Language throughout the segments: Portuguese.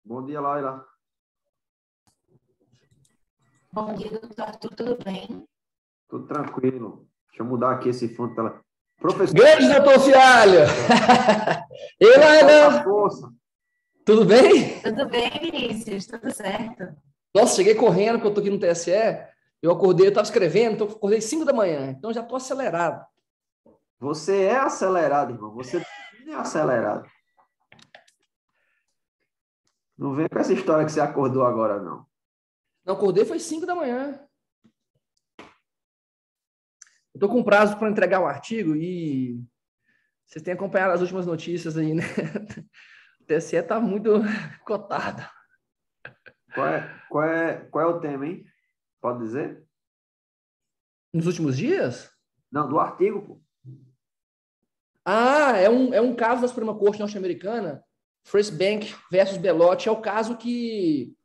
Bom dia, Laila. Bom dia, doutor Arthur, tudo bem? Tudo tranquilo. Deixa eu mudar aqui esse fundo dela. Professor. Grande doutor Fialho! E Laila? Força. Tudo bem? Tudo bem, Vinícius, tudo certo. Nossa, cheguei correndo, porque eu tô aqui no TSE. Eu acordei, eu estava escrevendo, então eu acordei 5 da manhã, então já estou acelerado. Você é acelerado, irmão. Você é acelerado. Não vem com essa história que você acordou agora, não. Não, acordei foi 5 da manhã. Eu estou com prazo para entregar o artigo e vocês têm acompanhado as últimas notícias aí, né? O TSE está muito cotado. Qual é o tema, hein? Pode dizer? Nos últimos dias? Não, do artigo, pô. Ah, é um caso da Suprema Corte norte-americana, First Bank versus Belotti. É o caso que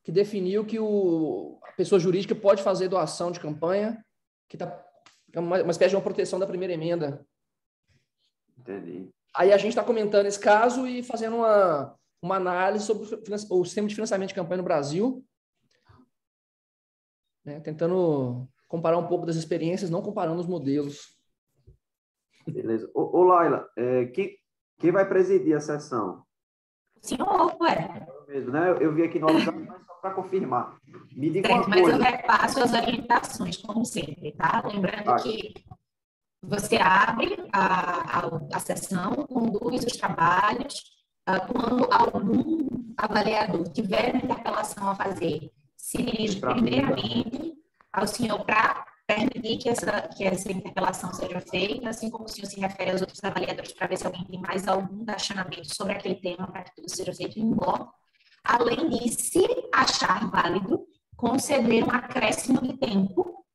definiu que a pessoa jurídica pode fazer doação de campanha, que é uma espécie de uma proteção da primeira emenda. Entendi. Aí a gente está comentando esse caso e fazendo uma análise sobre o sistema de financiamento de campanha no Brasil, né, tentando comparar um pouco das experiências, não comparando os modelos. Beleza. Ô Laila, quem vai presidir a sessão? O senhor, ué. Mesmo, né? Eu vi aqui no WhatsApp, mas só para confirmar. Me diga Certo, uma mas eu coisa. repasso as orientações, como sempre, tá? Lembrando que você abre a sessão, conduz os trabalhos, quando algum avaliador tiver uma interpelação a fazer, se dirige primeiramente ao senhor para permitir que essa interpelação seja feita, assim como o senhor se refere aos outros avaliadores para ver se alguém tem mais algum questionamento sobre aquele tema para que tudo seja feito em bloco. Além de, se achar válido, conceder um acréscimo de tempo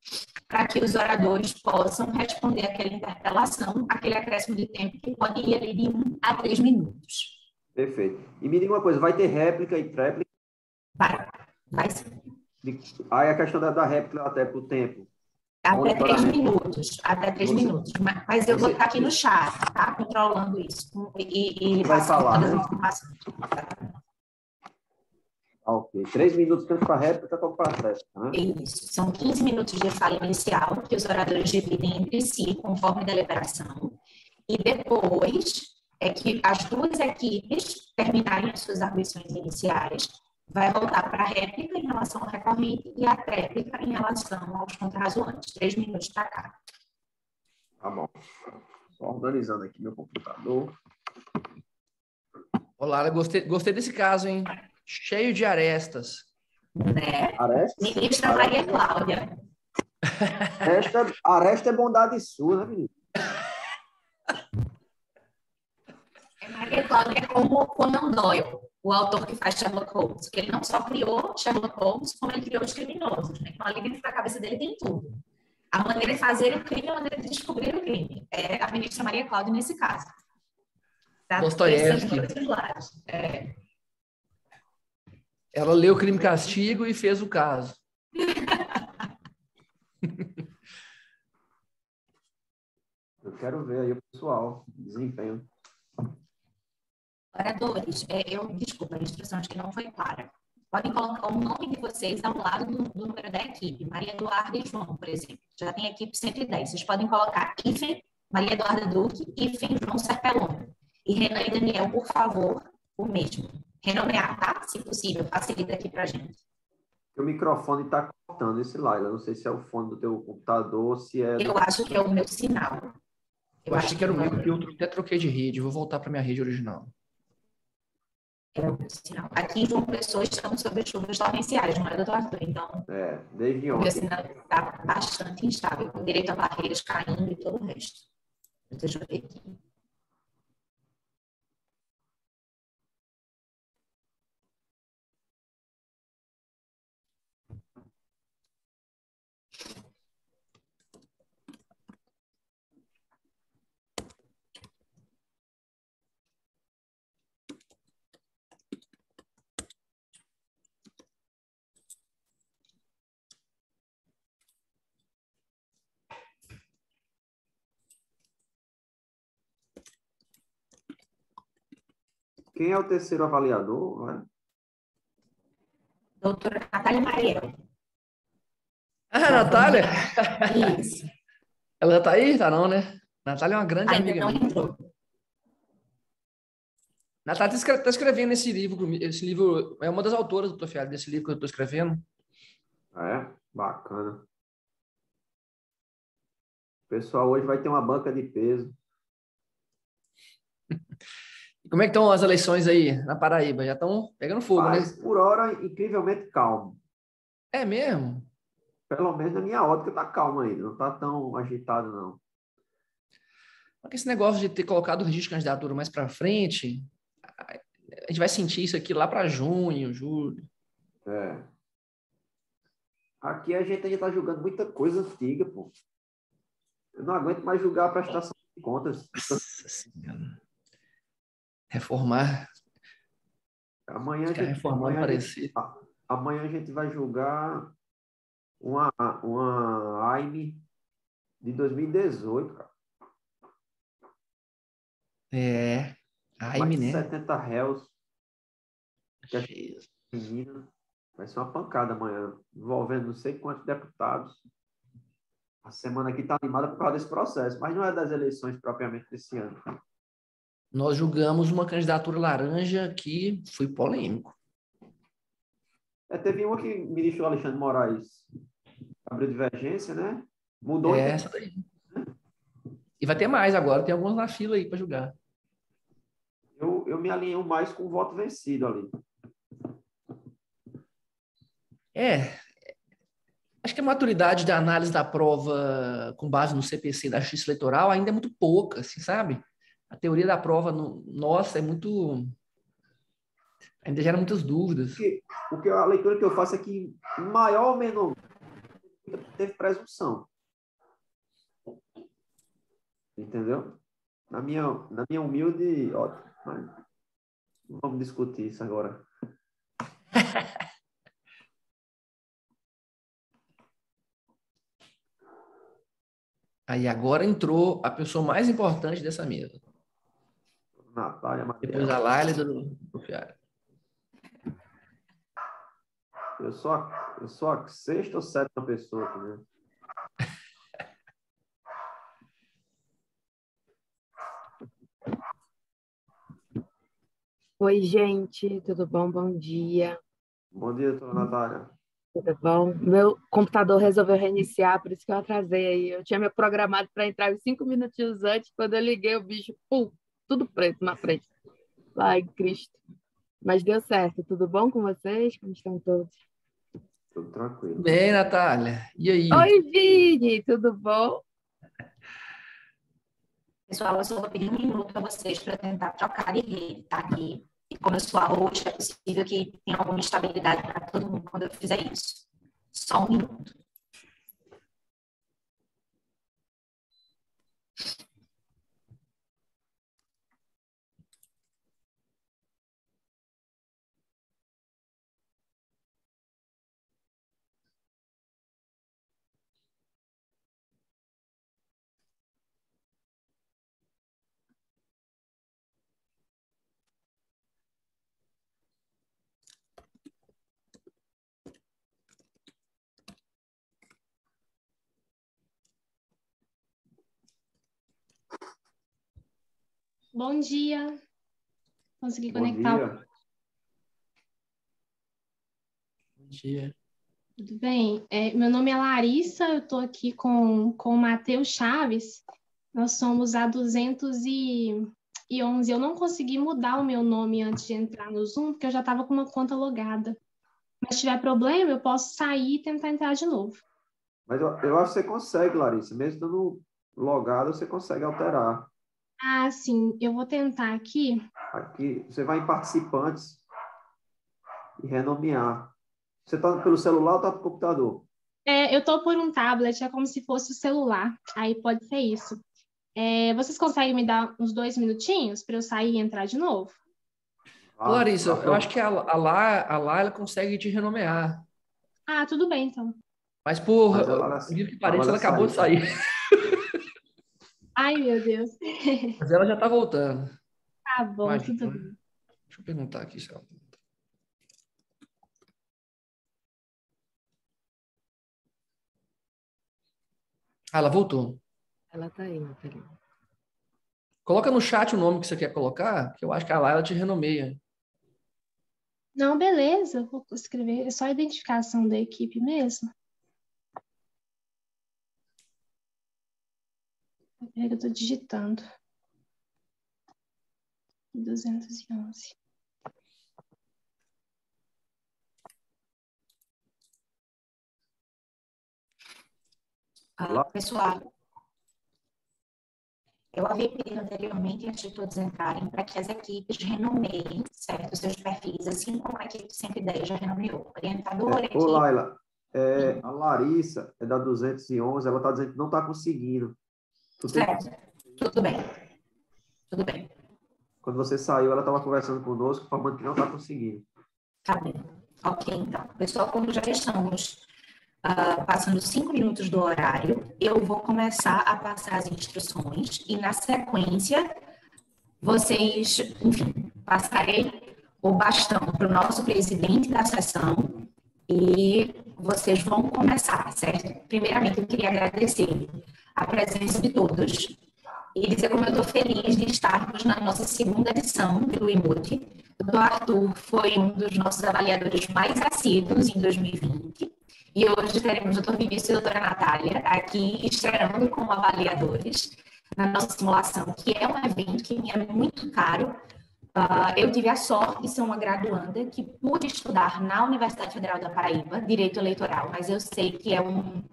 para que os oradores possam responder aquela interpelação, aquele acréscimo de tempo que pode ir ali de 1 a 3 minutos. Perfeito. E me diga uma coisa, vai ter réplica e tréplica? Vai sim. Aí a questão da réplica até para o tempo. Até 3 minutos. Até 3 minutos. Mas eu vou estar aqui no chat, tá? Controlando isso. E vai falar, todas né? as informações. Ok. 3 minutos tanto para réplica como para tréplica, né? Isso. São 15 minutos de fala inicial, que os oradores dividem entre si, conforme a deliberação. E depois é que as duas equipes terminarem as suas arguições iniciais, vai voltar para a réplica em relação ao recorrente e a tréplica em relação aos contrarazoantes. 3 minutos para cá. Tá bom. Só organizando aqui meu computador. Olá, gostei desse caso, hein? Cheio de arestas. Né? Arestas? Ministra Maria Cláudia. Aresta é bondade sua, né, menino? Maria Cláudia é como Conan Doyle, o autor que faz Sherlock Holmes, que ele não só criou Sherlock Holmes, como ele criou os criminosos, né? Então, ali dentro da cabeça dele tem tudo. A maneira de fazer o crime, a maneira de descobrir o crime. É a ministra Maria Cláudia nesse caso. Dostoiévski. Ela leu Crime e Castigo e fez o caso. Eu quero ver aí o pessoal, desempenho. Oradores, desculpa, a instrução acho que não foi clara. Podem colocar o nome de vocês ao lado do número da equipe. Maria Eduarda e João, por exemplo. Já tem equipe 110. Vocês podem colocar hífen, Maria Eduarda Duque, hífen, João Serpelon. E Renan e Daniel, por favor, o mesmo. Renomear, tá? Se possível, facilita aqui pra gente. O microfone está cortando esse Laila. Não sei se é o fone do teu computador ou se é... Eu acho que é o meu sinal. Eu achei que era o meu, porque eu até troquei de rede. Vou voltar para minha rede original. É o meu sinal. Aqui em João Pessoa estamos sob chuvas torrenciais, não é, doutor Arthur? Então, desde o meu ontem. sinal está bastante instável, com direito a barreiras caindo e todo o resto. Deixa eu ver aqui. Quem é o terceiro avaliador? Né? Doutora Natália Mariel. Ah, Natália? Isso. Ela já tá aí? Tá não, né? Natália é uma grande Ainda amiga não minha. entrou. Natália está escrevendo esse livro. Esse livro é uma das autoras do Tofiado, desse livro que eu estou escrevendo. Bacana. O pessoal hoje vai ter uma banca de peso. E como é que estão as eleições aí na Paraíba? Já estão pegando fogo, Mas, né? por hora, incrivelmente calmo. É mesmo? Pelo menos na minha ótica está calmo ainda. Não está tão agitado, não. Porque esse negócio de ter colocado o registro de candidatura mais para frente, a gente vai sentir isso aqui lá para junho, julho. Aqui a gente ainda está julgando muita coisa antiga, pô. Eu não aguento mais julgar a prestação de contas. Nossa Senhora. Reformar. Amanhã a gente vai julgar uma AIME de 2018, cara. AIME, né? 70 réus. Menina, vai ser uma pancada amanhã, envolvendo não sei quantos deputados. A semana aqui está animada por causa desse processo, mas não é das eleições propriamente desse ano. Nós julgamos uma candidatura laranja que foi polêmico. Teve uma que o ministro Alexandre Moraes abriu divergência, né? Mudou. Essa daí. E vai ter mais agora, tem alguns na fila aí para julgar. Eu me alinho mais com o voto vencido ali. Acho que a maturidade da análise da prova com base no CPC da Justiça Eleitoral ainda é muito pouca, assim, sabe? A teoria da prova, nossa, é muito... Ainda gera muitas dúvidas. A leitura que eu faço é que, maior ou menor, teve presunção. Entendeu? Na minha humilde... Mas não vamos discutir isso agora. Aí agora entrou a pessoa mais importante dessa mesa. Natália Matheus. Depois a Laila do Fiara. Eu sou a sexta ou sétima pessoa aqui, né? Oi, gente, tudo bom? Bom dia. Bom dia, doutora Natália. Tudo bom? Meu computador resolveu reiniciar, por isso que eu atrasei aí. Eu tinha me programado para entrar uns 5 minutinhos antes, quando eu liguei o bicho, pum, tudo preto na frente. Ai, Cristo. Mas deu certo. Tudo bom com vocês? Como estão todos? Tudo tranquilo. Bem, Natália. E aí? Oi, Vini, tudo bom? Pessoal, eu só vou pedir um minuto para vocês para tentar trocar de rede, tá? Aqui. E como eu sou a host, é possível que tenha alguma instabilidade para todo mundo quando eu fizer isso. Só um minuto. Bom dia. Consegui Bom conectar. dia. Bom dia. Tudo bem? Meu nome é Larissa, eu estou aqui com o Matheus Chaves. Nós somos a 211. Eu não consegui mudar o meu nome antes de entrar no Zoom, porque eu já estava com uma conta logada. Mas se tiver problema, eu posso sair e tentar entrar de novo. Mas eu acho que você consegue, Larissa. Mesmo estando logado, você consegue alterar. Ah, sim. Eu vou tentar aqui. Aqui, você vai em participantes e renomear. Você está pelo celular ou está no computador? Eu estou por um tablet, é como se fosse o celular. Aí pode ser isso. Vocês conseguem me dar uns 2 minutinhos para eu sair e entrar de novo? Larissa, eu acho que a Lá ela consegue te renomear. Ah, tudo bem, então. Mas por Mas incrível que pareça, ela acabou de sair. Ai, meu Deus. Mas ela já está voltando. Tá bom, Imagina, tudo né? bem. Deixa eu perguntar aqui se ela... Ah, ela voltou. Ela tá aí, Nathalie. Coloca no chat o nome que você quer colocar, que eu acho que a Laila te renomeia. Não, beleza, eu vou escrever. É só a identificação da equipe mesmo. Eu estou digitando. 211. Pessoal, eu havia pedido anteriormente, antes de todos entrarem, para que as equipes renomeiem, certo, seus perfis, assim como a equipe 110 já renomeou. Orientadora, equipe... Ô, Laila, a Larissa é da 211, ela está dizendo que não está conseguindo. Certo, tudo bem. Tudo bem. Quando você saiu, ela estava conversando conosco, informando que não está conseguindo. Tá bem. Ok, então. Pessoal, como já estamos passando 5 minutos do horário, eu vou começar a passar as instruções e, na sequência, vocês, enfim, passarei o bastão para o nosso presidente da sessão e vocês vão começar, certo? Primeiramente, eu queria agradecer a presença de todos e dizer como eu estou feliz de estarmos na nossa segunda edição do Emote. O Dr. Arthur foi um dos nossos avaliadores mais assíduos em 2020 e hoje teremos o Dr. Vinícius e a doutora Natália aqui estreando como avaliadores na nossa simulação, que é um evento que me é muito caro. Eu tive a sorte de ser uma graduanda que pude estudar na Universidade Federal da Paraíba, Direito Eleitoral, mas eu sei que é um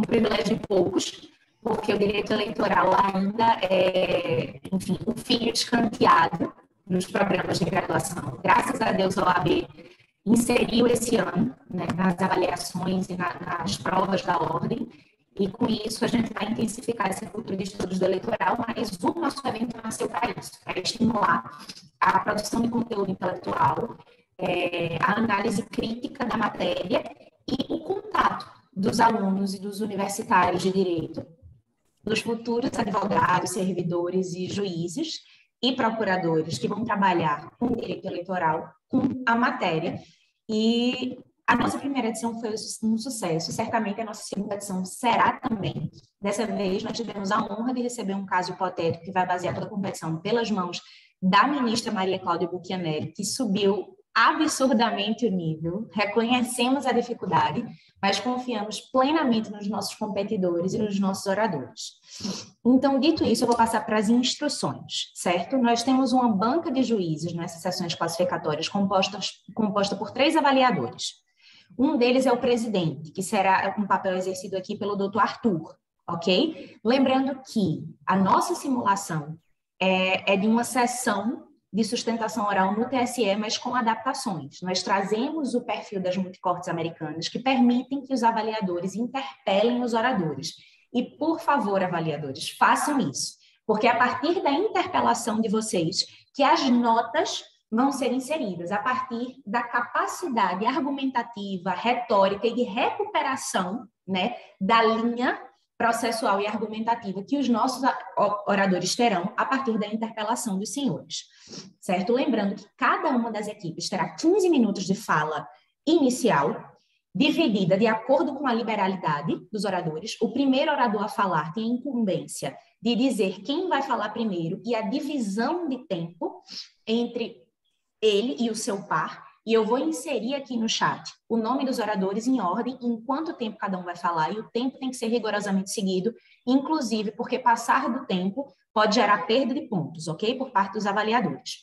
privilégio de poucos, porque o direito eleitoral ainda é, enfim, o filho escanteado nos programas de graduação. Graças a Deus, a OAB inseriu esse ano, né, nas avaliações e nas provas da ordem, e com isso a gente vai intensificar essa cultura de estudos do eleitoral, mas o nosso evento nasceu para isso, para estimular a produção de conteúdo intelectual, a análise crítica da matéria e o contato dos alunos e dos universitários de direito, dos futuros advogados, servidores e juízes e procuradores que vão trabalhar com o direito eleitoral, com a matéria. E a nossa primeira edição foi um sucesso, certamente a nossa segunda edição será também. Dessa vez, nós tivemos a honra de receber um caso hipotético que vai basear toda a competição pelas mãos da ministra Maria Cláudia Buchianelli, que subiu absurdamente o nível, reconhecemos a dificuldade, mas confiamos plenamente nos nossos competidores e nos nossos oradores. Então, dito isso, eu vou passar para as instruções, certo? Nós temos uma banca de juízes nessas sessões classificatórias composta por 3 avaliadores. Um deles é o presidente, que será um papel exercido aqui pelo Dr. Arthur, ok? Lembrando que a nossa simulação é de uma sessão de sustentação oral no TSE, mas com adaptações. Nós trazemos o perfil das multicortes americanas que permitem que os avaliadores interpelem os oradores. E, por favor, avaliadores, façam isso, porque é a partir da interpelação de vocês que as notas vão ser inseridas, a partir da capacidade argumentativa, retórica e de recuperação, né, da linha processual e argumentativa que os nossos oradores terão a partir da interpelação dos senhores, certo? Lembrando que cada uma das equipes terá 15 minutos de fala inicial, dividida de acordo com a liberalidade dos oradores. O primeiro orador a falar tem a incumbência de dizer quem vai falar primeiro e a divisão de tempo entre ele e o seu par. E eu vou inserir aqui no chat o nome dos oradores em ordem, em quanto tempo cada um vai falar, e o tempo tem que ser rigorosamente seguido, inclusive porque passar do tempo pode gerar perda de pontos, ok? Por parte dos avaliadores.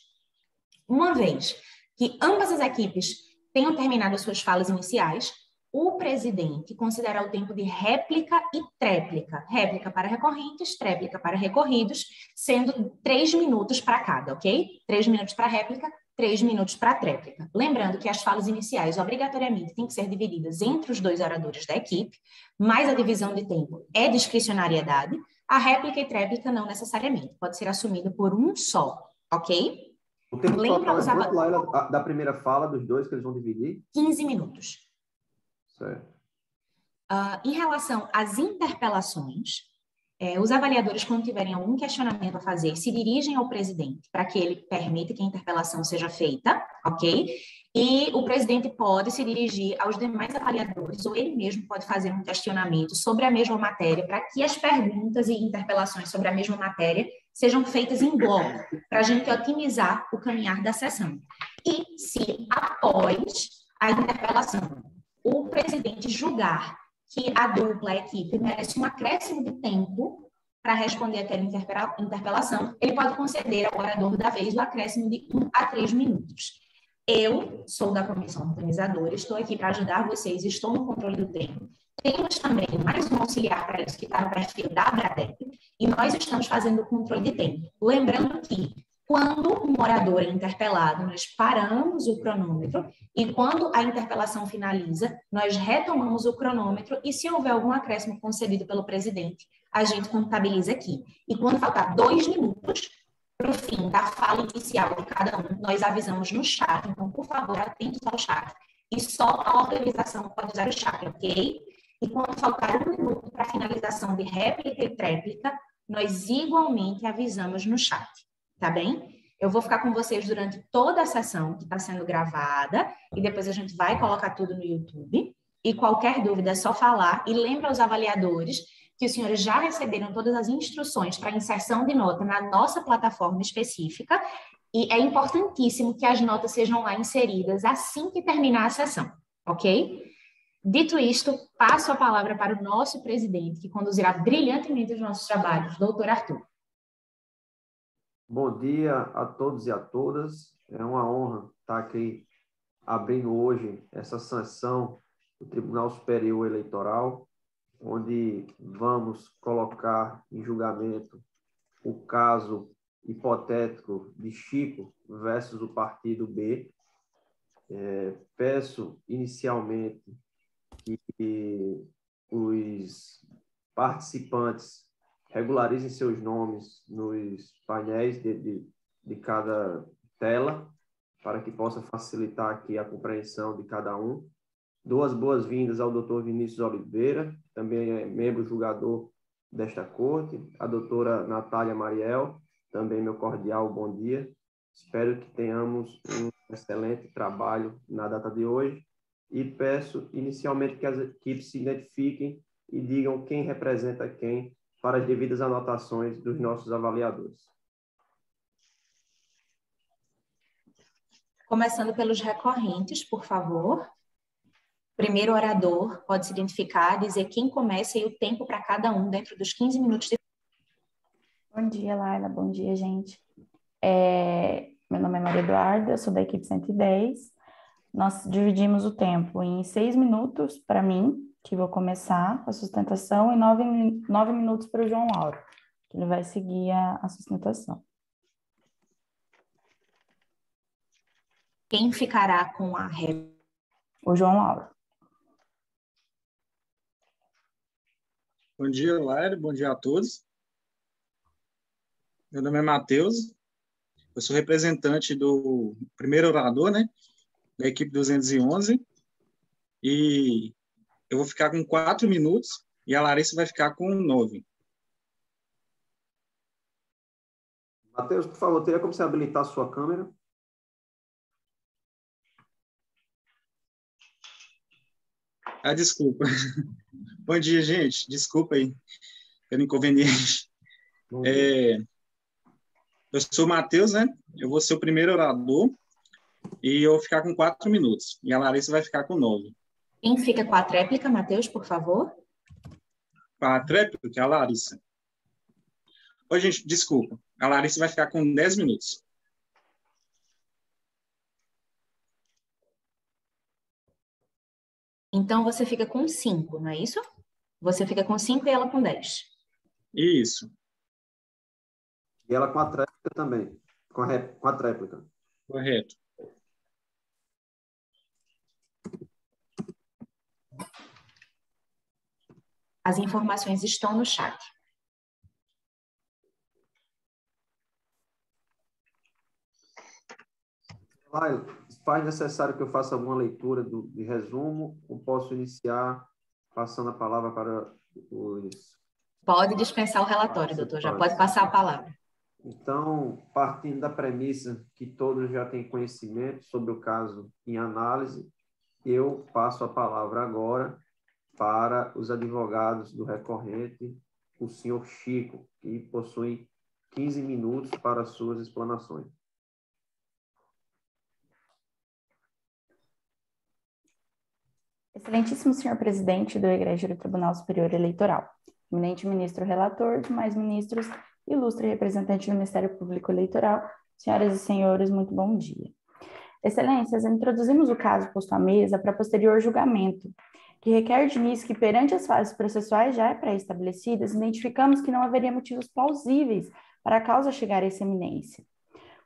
Uma vez que ambas as equipes tenham terminado as suas falas iniciais, o presidente considera o tempo de réplica e tréplica. Réplica para recorrentes, tréplica para recorridos, sendo 3 minutos para cada, ok? 3 minutos para réplica, 3 minutos para a tréplica. Lembrando que as falas iniciais, obrigatoriamente, têm que ser divididas entre os 2 oradores da equipe, mas a divisão de tempo é discricionariedade. A réplica e tréplica não necessariamente, pode ser assumido por um só, ok? O tempo total é Laila, da primeira fala dos 2 que eles vão dividir? 15 minutos. Certo. Em relação às interpelações, os avaliadores, quando tiverem algum questionamento a fazer, se dirigem ao presidente para que ele permita que a interpelação seja feita, ok? E o presidente pode se dirigir aos demais avaliadores, ou ele mesmo pode fazer um questionamento sobre a mesma matéria, para que as perguntas e interpelações sobre a mesma matéria sejam feitas em bloco, para a gente otimizar o caminhar da sessão. E se, após a interpelação, o presidente julgar que a dupla, a equipe, merece um acréscimo de tempo para responder aquela interpelação, ele pode conceder ao orador da vez o acréscimo de 1 a 3 minutos. Eu sou da comissão organizadora, estou aqui para ajudar vocês, estou no controle do tempo. Temos também mais um auxiliar para isso que está no perfil da Abradep, e nós estamos fazendo o controle de tempo. Lembrando que, quando um orador é interpelado, nós paramos o cronômetro e quando a interpelação finaliza, nós retomamos o cronômetro e se houver algum acréscimo concedido pelo presidente, a gente contabiliza aqui. E quando faltar 2 minutos para o fim da fala inicial de cada um, nós avisamos no chat. Então, por favor, atentos ao chat. E só a organização pode usar o chat, ok? E quando faltar 1 minuto para a finalização de réplica e tréplica, nós igualmente avisamos no chat. Tá bem? Eu vou ficar com vocês durante toda a sessão que está sendo gravada e depois a gente vai colocar tudo no YouTube. e qualquer dúvida é só falar. E lembra aos avaliadores que os senhores já receberam todas as instruções para inserção de nota na nossa plataforma específica, e é importantíssimo que as notas sejam lá inseridas assim que terminar a sessão, ok? Dito isto, passo a palavra para o nosso presidente, que conduzirá brilhantemente os nossos trabalhos, doutor Arthur. Bom dia a todos e a todas. É uma honra estar aqui abrindo hoje essa sessão do Tribunal Superior Eleitoral, onde vamos colocar em julgamento o caso hipotético de Chico versus o Partido B. Peço inicialmente que os participantes regularizem seus nomes nos painéis de cada tela, para que possa facilitar aqui a compreensão de cada um. Dou as boas-vindas ao doutor Vinícius Oliveira, também é membro julgador desta corte, a doutora Natália Mariel, também meu cordial bom dia. Espero que tenhamos um excelente trabalho na data de hoje e peço inicialmente que as equipes se identifiquem e digam quem representa quem para as devidas anotações dos nossos avaliadores. Começando pelos recorrentes, por favor. Primeiro orador pode se identificar, dizer quem começa e o tempo para cada um dentro dos 15 minutos de... Bom dia, Laila. Bom dia, gente. Meu nome é Maria Eduarda, eu sou da equipe 110. Nós dividimos o tempo em 6 minutos para mim, que vou começar a sustentação, e 9 minutos para o João Lauro, que ele vai seguir a sustentação. Quem ficará com a réplica? O João Lauro. Bom dia, Laila. Bom dia a todos. Meu nome é Matheus. Eu sou representante do primeiro orador, né, da equipe 211. E eu vou ficar com 4 minutos e a Larissa vai ficar com 9. Matheus, por favor, teria como você habilitar a sua câmera? Desculpa. Bom dia, gente. Desculpa aí pelo inconveniente. Eu sou o Matheus, né? Eu vou ser o primeiro orador e eu vou ficar com 4 minutos. E a Larissa vai ficar com 9. Quem fica com a tréplica, Matheus, por favor? Com a tréplica, que é a Larissa. Oi, gente, desculpa. A Larissa vai ficar com 10 minutos. Então, você fica com 5, não é isso? Você fica com 5 e ela com 10. Isso. E ela com a tréplica também. Com a tréplica. Correto. As informações estão no chat. Laila, faz necessário que eu faça alguma leitura de resumo ou posso iniciar passando a palavra para os... Pode dispensar o relatório, doutor. Já pode passar a palavra. Então, partindo da premissa que todos já têm conhecimento sobre o caso em análise, eu passo a palavra agora para os advogados do recorrente, o senhor Chico, que possui 15 minutos para suas explanações. Excelentíssimo senhor presidente do Egregiado Tribunal Superior Eleitoral, eminente ministro relator, demais ministros, ilustre representante do Ministério Público Eleitoral, senhoras e senhores, muito bom dia. Excelências, introduzimos o caso posto à mesa para posterior julgamento, que requer de início que, perante as fases processuais já pré-estabelecidas, identificamos que não haveria motivos plausíveis para a causa chegar a essa eminência.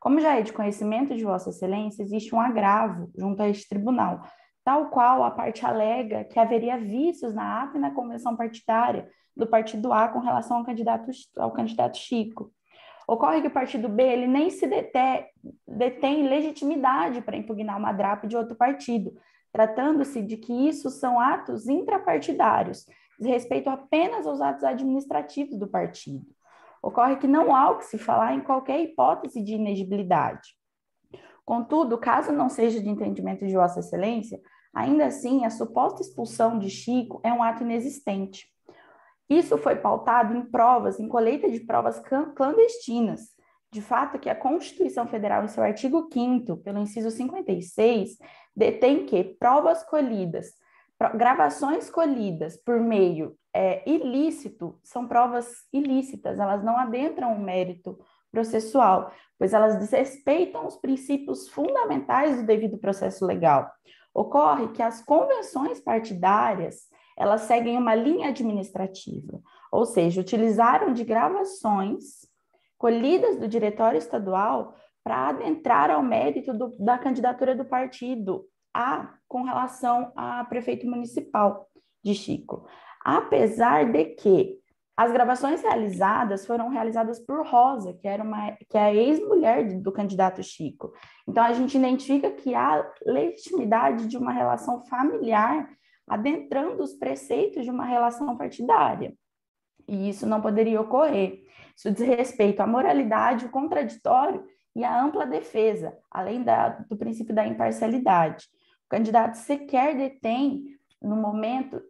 Como já é de conhecimento de Vossa Excelência, existe um agravo junto a este tribunal, tal qual a parte alega que haveria vícios na ata e na convenção partidária do partido A com relação ao candidato Chico. Ocorre que o partido B ele nem se detém legitimidade para impugnar uma DRAP de outro partido, tratando-se de que isso são atos intrapartidários, diz respeito apenas aos atos administrativos do partido. Ocorre que não há o que se falar em qualquer hipótese de inegibilidade. Contudo, caso não seja de entendimento de Vossa Excelência, Ainda assim, a suposta expulsão de Chico é um ato inexistente. Isso foi pautado em provas, em colheita de provas clandestinas. De fato, que a Constituição Federal, em seu artigo 5º, pelo inciso 56, detém que provas colhidas, gravações colhidas por meio ilícito, são provas ilícitas, elas não adentram o mérito processual, pois elas desrespeitam os princípios fundamentais do devido processo legal. Ocorre que as convenções partidárias, elas seguem uma linha administrativa, ou seja, utilizaram de gravações colhidas do diretório estadual para adentrar ao mérito da candidatura do partido com relação a prefeito municipal de Chico. Apesar de que as gravações realizadas foram realizadas por Rosa, que é a ex-mulher do candidato Chico. Então, a gente identifica que há legitimidade de uma relação familiar adentrando os preceitos de uma relação partidária. E isso não poderia ocorrer. Isso diz respeito à moralidade, o contraditório e à ampla defesa, além do princípio da imparcialidade. O candidato sequer detém, no momento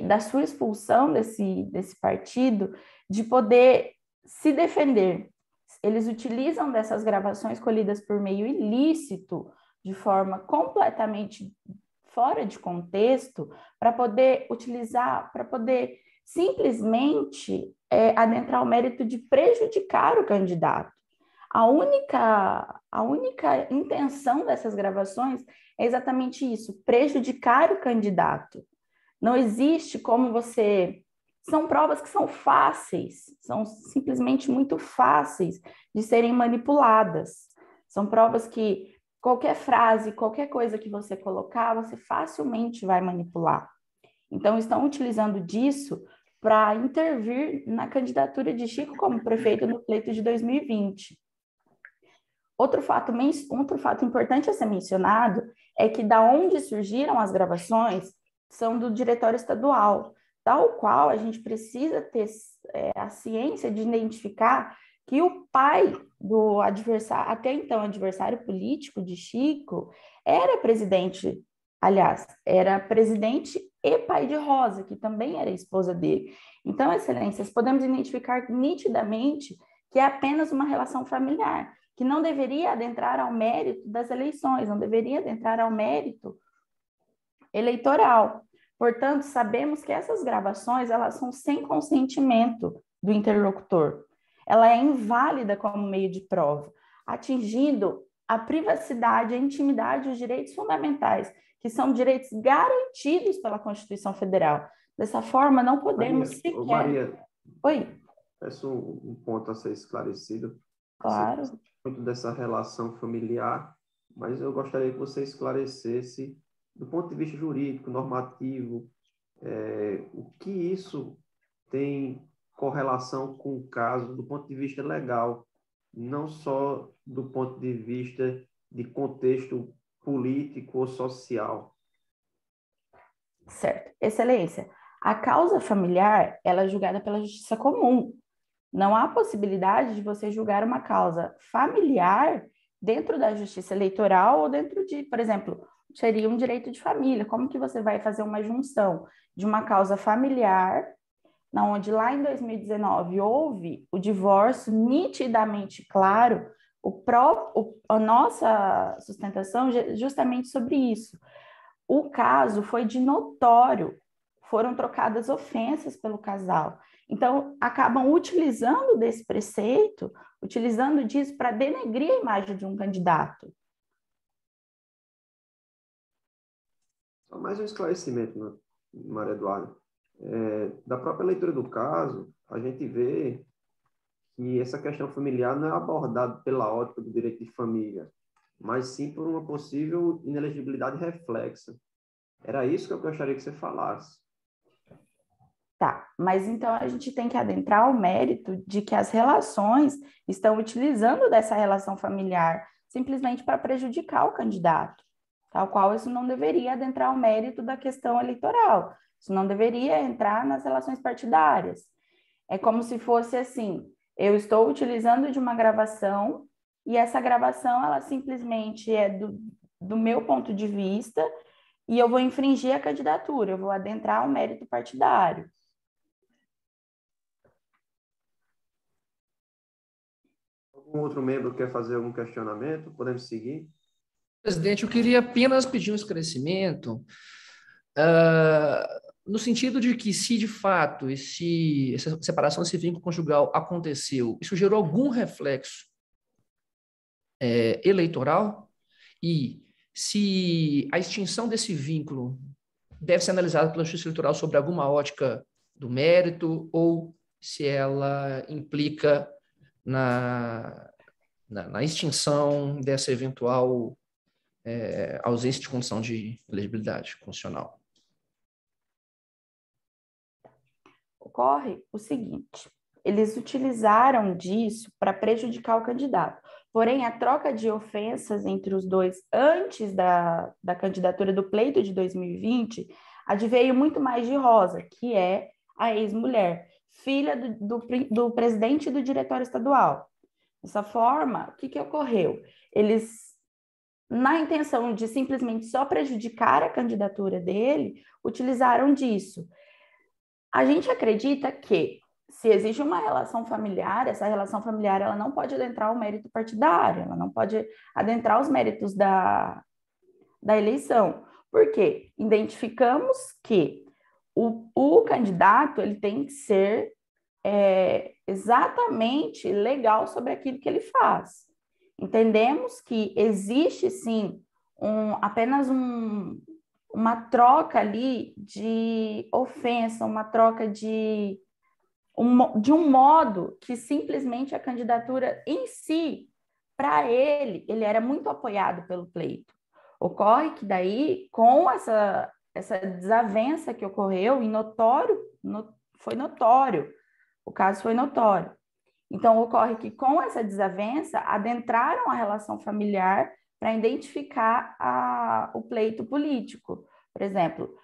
da sua expulsão desse partido, de poder se defender. Eles utilizam dessas gravações colhidas por meio ilícito, de forma completamente fora de contexto, para poder utilizar, para poder simplesmente adentrar o mérito de prejudicar o candidato. A única intenção dessas gravações é exatamente isso, prejudicar o candidato. Não existe como são provas que são fáceis, são simplesmente muito fáceis de serem manipuladas. São provas que qualquer frase, qualquer coisa que você colocar, você facilmente vai manipular. Então, estão utilizando disso para intervir na candidatura de Chico como prefeito no pleito de 2020. Outro fato importante a ser mencionado é que da onde surgiram as gravações são do diretório estadual, tal qual a gente precisa ter a ciência de identificar que o pai do adversário, até então adversário político de Chico, era presidente e pai de Rosa, que também era esposa dele. Então, excelências, podemos identificar nitidamente que é apenas uma relação familiar, que não deveria adentrar ao mérito das eleições, não deveria adentrar ao mérito eleitoral. Portanto, sabemos que essas gravações, elas são sem consentimento do interlocutor. Ela é inválida como meio de prova, atingindo a privacidade, a intimidade e os direitos fundamentais, que são direitos garantidos pela Constituição Federal. Dessa forma, não podemos sequer... Maria, oi? Peço um ponto a ser esclarecido. Claro. Você muito dessa relação familiar, mas eu gostaria que você esclarecesse, do ponto de vista jurídico, normativo, o que isso tem correlação com o caso do ponto de vista legal, não só do ponto de vista de contexto político ou social. Certo. Excelência, a causa familiar, ela é julgada pela justiça comum. Não há possibilidade de você julgar uma causa familiar dentro da justiça eleitoral ou dentro de, por exemplo, seria um direito de família. Como que você vai fazer uma junção de uma causa familiar, onde lá em 2019 houve o divórcio nitidamente claro, a nossa sustentação justamente sobre isso. O caso foi de notório, foram trocadas ofensas pelo casal. Então, acabam utilizando desse preceito, utilizando disso para denegrir a imagem de um candidato. Só mais um esclarecimento, Maria Eduarda. Da própria leitura do caso, a gente vê que essa questão familiar não é abordada pela ótica do direito de família, mas sim por uma possível inelegibilidade reflexa. Era isso que eu gostaria que você falasse. Tá, mas então a gente tem que adentrar o mérito de que as relações estão utilizando dessa relação familiar simplesmente para prejudicar o candidato, tal qual isso não deveria adentrar o mérito da questão eleitoral, isso não deveria entrar nas relações partidárias. É como se fosse assim, eu estou utilizando de uma gravação e essa gravação, ela simplesmente é do meu ponto de vista e eu vou infringir a candidatura, eu vou adentrar o mérito partidário. Algum outro membro quer fazer algum questionamento? Podemos seguir? Presidente, eu queria apenas pedir um esclarecimento, no sentido de que, se de fato essa separação desse vínculo conjugal aconteceu, isso gerou algum reflexo eleitoral? E se a extinção desse vínculo deve ser analisada pela Justiça Eleitoral sobre alguma ótica do mérito, ou se ela implica na extinção dessa eventual ausência de condição de elegibilidade constitucional. Ocorre o seguinte, eles utilizaram disso para prejudicar o candidato. Porém, a troca de ofensas entre os dois antes da candidatura do pleito de 2020 adveio muito mais de Rosa, que é a ex-mulher, filha do presidente do diretório estadual. Dessa forma, o que ocorreu? Eles, na intenção de simplesmente só prejudicar a candidatura dele, utilizaram disso. A gente acredita que, se existe uma relação familiar, essa relação familiar ela não pode adentrar o mérito partidário, ela não pode adentrar os méritos da eleição. Por quê? Identificamos que o candidato ele tem que ser exatamente legal sobre aquilo que ele faz. Entendemos que existe, sim, apenas uma troca ali de ofensa, uma troca de um modo que simplesmente a candidatura em si, para ele era muito apoiado pelo pleito. Ocorre que daí, com essa desavença que ocorreu, e foi notório, o caso foi notório. Então, ocorre que com essa desavença, adentraram a relação familiar para identificar o pleito político. Por exemplo,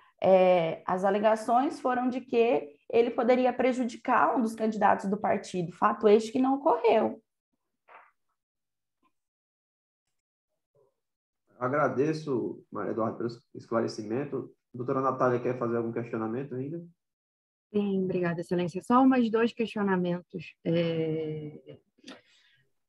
as alegações foram de que ele poderia prejudicar um dos candidatos do partido, fato este que não ocorreu. Agradeço, Maria Eduarda, pelo esclarecimento. Doutora Natália, quer fazer algum questionamento ainda? Sim, obrigada, Excelência. Só mais 2 questionamentos.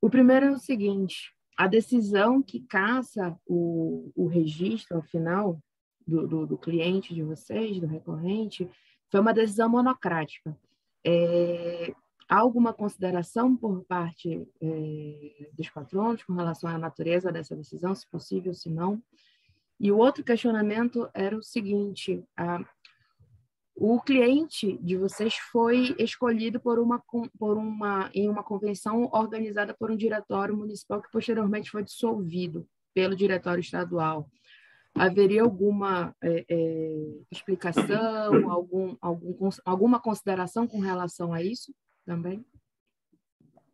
O primeiro é o seguinte: a decisão que caça o registro, ao final, do cliente de vocês, do recorrente, foi uma decisão monocrática. Há alguma consideração por parte dos patronos com relação à natureza dessa decisão, se possível, se não? E o outro questionamento era o seguinte: o cliente de vocês foi escolhido em uma convenção organizada por um diretório municipal que posteriormente foi dissolvido pelo diretório estadual. Haveria alguma explicação, alguma consideração com relação a isso também?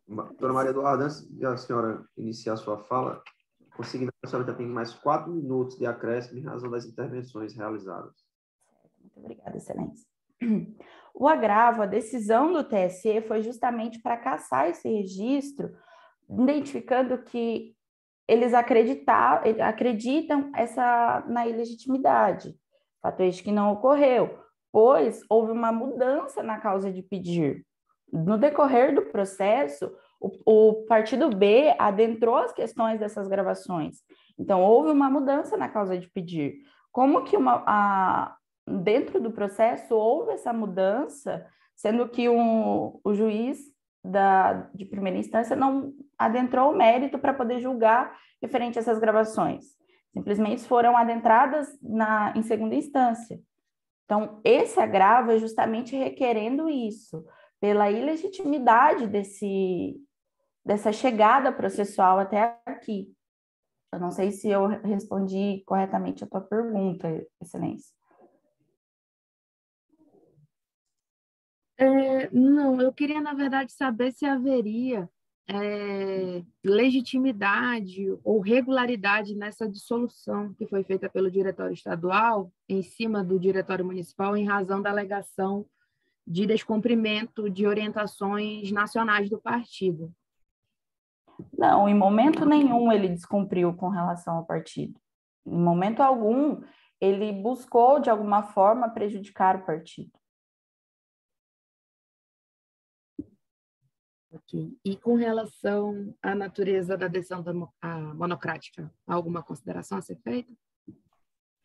Doutora Maria Eduarda, antes de a senhora iniciar a sua fala, conseguindo, a senhora já tem mais 4 minutos de acréscimo em razão das intervenções realizadas. Muito obrigada, Excelência. O agravo, a decisão do TSE foi justamente para cassar esse registro, identificando que eles acreditam na ilegitimidade, fato este que não ocorreu, pois houve uma mudança na causa de pedir. No decorrer do processo, o partido B adentrou as questões dessas gravações. Então, houve uma mudança na causa de pedir. Como que dentro do processo houve essa mudança, sendo que o juiz de primeira instância não adentrou o mérito para poder julgar referente a essas gravações. Simplesmente foram adentradas em segunda instância. Então, esse agravo é justamente requerendo isso, pela ilegitimidade dessa chegada processual até aqui. Eu não sei se eu respondi corretamente a tua pergunta, Excelência. Não, eu queria, na verdade, saber se haveria legitimidade ou regularidade nessa dissolução que foi feita pelo diretório estadual em cima do diretório municipal em razão da alegação de descumprimento de orientações nacionais do partido. Não, em momento nenhum ele descumpriu com relação ao partido. Em momento algum ele buscou, de alguma forma, prejudicar o partido. Okay. E com relação à natureza da decisão monocrática, há alguma consideração a ser feita?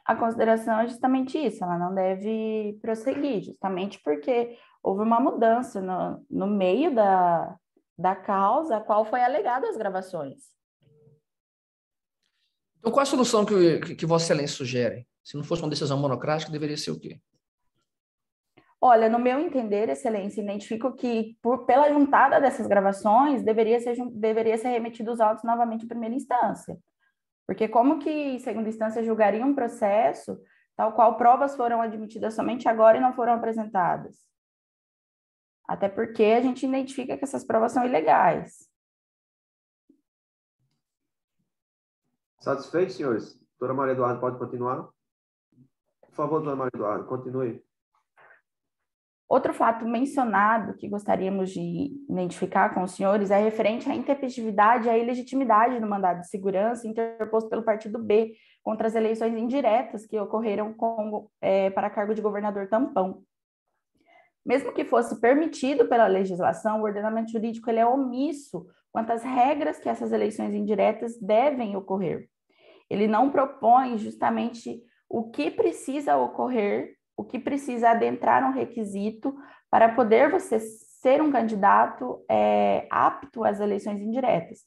A consideração é justamente isso, ela não deve prosseguir, justamente porque houve uma mudança no meio da causa, a qual foi alegada as gravações. Então, qual a solução que Vossa Excelência sugere? Se não fosse uma decisão monocrática, deveria ser o quê? Olha, no meu entender, Excelência, identifico que, pela juntada dessas gravações, deveria ser remetido os autos novamente à primeira instância. Porque como que, em segunda instância, julgaria um processo tal qual provas foram admitidas somente agora e não foram apresentadas? Até porque a gente identifica que essas provas são ilegais. Satisfeitos, senhores? Doutora Maria Eduarda, pode continuar? Por favor, doutora Maria Eduarda, continue. Outro fato mencionado que gostaríamos de identificar com os senhores é referente à intempestividade e à ilegitimidade do mandado de segurança interposto pelo partido B contra as eleições indiretas que ocorreram para cargo de governador tampão. Mesmo que fosse permitido pela legislação, o ordenamento jurídico ele é omisso quanto às regras que essas eleições indiretas devem ocorrer. Ele não propõe justamente o que precisa ocorrer, o que precisa adentrar um requisito para poder você ser um candidato apto às eleições indiretas.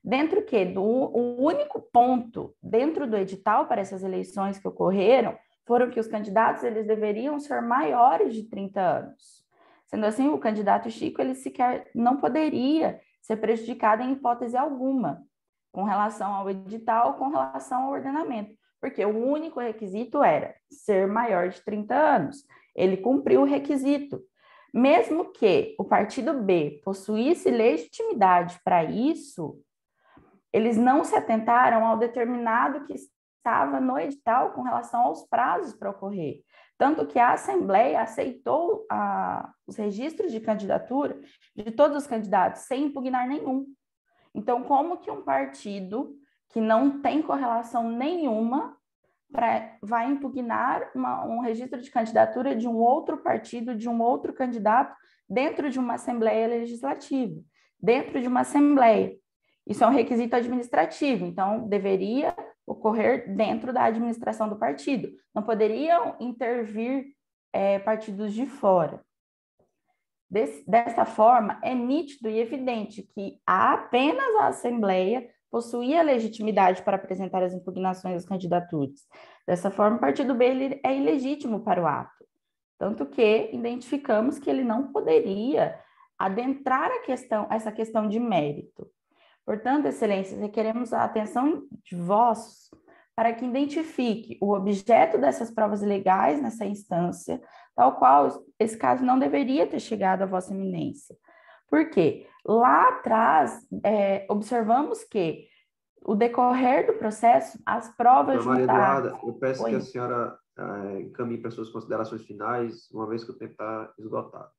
Dentro o único ponto dentro do edital para essas eleições que ocorreram foram que os candidatos eles deveriam ser maiores de 30 anos. Sendo assim, o candidato Chico ele sequer não poderia ser prejudicado em hipótese alguma com relação ao edital, com relação ao ordenamento, porque o único requisito era ser maior de 30 anos. Ele cumpriu o requisito. Mesmo que o partido B possuísse legitimidade para isso, eles não se atentaram ao determinado que estava no edital com relação aos prazos para ocorrer. Tanto que a Assembleia aceitou os registros de candidatura de todos os candidatos, sem impugnar nenhum. Então, como que um partido que não tem correlação nenhuma vai impugnar um registro de candidatura de um outro partido, de um outro candidato, dentro de uma Assembleia Legislativa, dentro de uma Assembleia? Isso é um requisito administrativo, então deveria ocorrer dentro da administração do partido. Não poderiam intervir partidos de fora. Dessa forma, é nítido e evidente que apenas a Assembleia possuía legitimidade para apresentar as impugnações das candidaturas. Dessa forma, o partido B ele é ilegítimo para o ato. Tanto que identificamos que ele não poderia adentrar essa questão de mérito. Portanto, Excelências, requeremos a atenção de vós para que identifique o objeto dessas provas legais nessa instância, tal qual esse caso não deveria ter chegado à vossa eminência. Por quê? Lá atrás, observamos que o decorrer do processo, as provas Maria juntadas... Eduarda, eu peço que a senhora encaminhe para suas considerações finais, uma vez que o tempo está esgotado.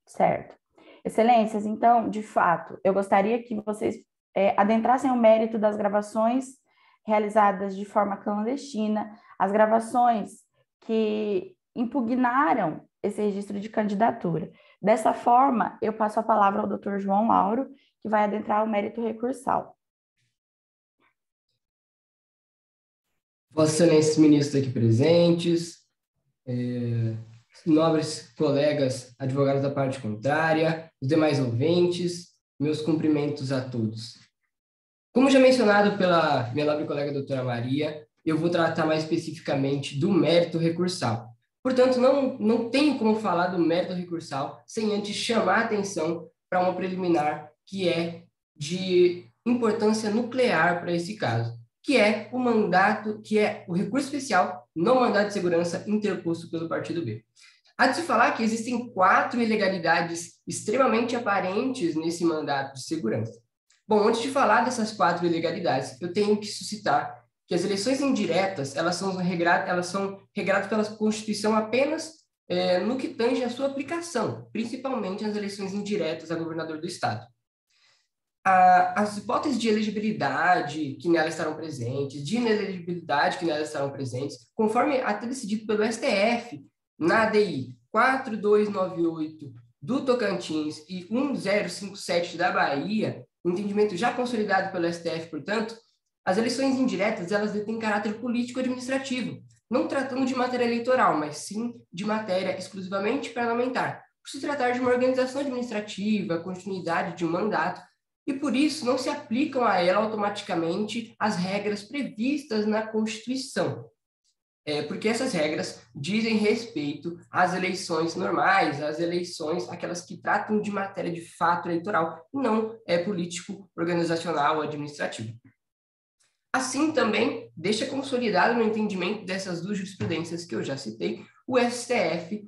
Certo. Excelências, então, de fato, eu gostaria que vocês adentrassem o mérito das gravações realizadas de forma clandestina, as gravações que impugnaram esse registro de candidatura. Dessa forma, eu passo a palavra ao Dr. João Lauro, que vai adentrar o mérito recursal. Vossas Excelências ministros aqui presentes, nobres colegas advogados da parte contrária, os demais ouvintes, meus cumprimentos a todos. Como já mencionado pela minha nobre colega doutora Maria, eu vou tratar mais especificamente do mérito recursal. Portanto, não tenho como falar do mérito recursal sem antes chamar a atenção para uma preliminar que é de importância nuclear para esse caso, que é o recurso especial no mandado de segurança interposto pelo partido B. Há de se falar que existem 4 ilegalidades extremamente aparentes nesse mandato de segurança. Bom, antes de falar dessas 4 ilegalidades, eu tenho que suscitar que as eleições indiretas, elas são regradas pela Constituição apenas no que tange a sua aplicação, principalmente nas eleições indiretas a governador do Estado. as hipóteses de elegibilidade que nela estarão presentes, de inelegibilidade que nela estarão presentes, conforme até decidido pelo STF na ADI 4298 do Tocantins e 1057 da Bahia, entendimento já consolidado pelo STF, portanto, as eleições indiretas, elas detêm caráter político-administrativo, não tratando de matéria eleitoral, mas sim de matéria exclusivamente parlamentar, por se tratar de uma organização administrativa, continuidade de um mandato, e por isso não se aplicam a ela automaticamente as regras previstas na Constituição. Porque essas regras dizem respeito às eleições normais, às eleições, aquelas que tratam de matéria de fato eleitoral, e não político, organizacional ou administrativo. Assim, também, deixa consolidado no entendimento dessas duas jurisprudências que eu já citei, o STF,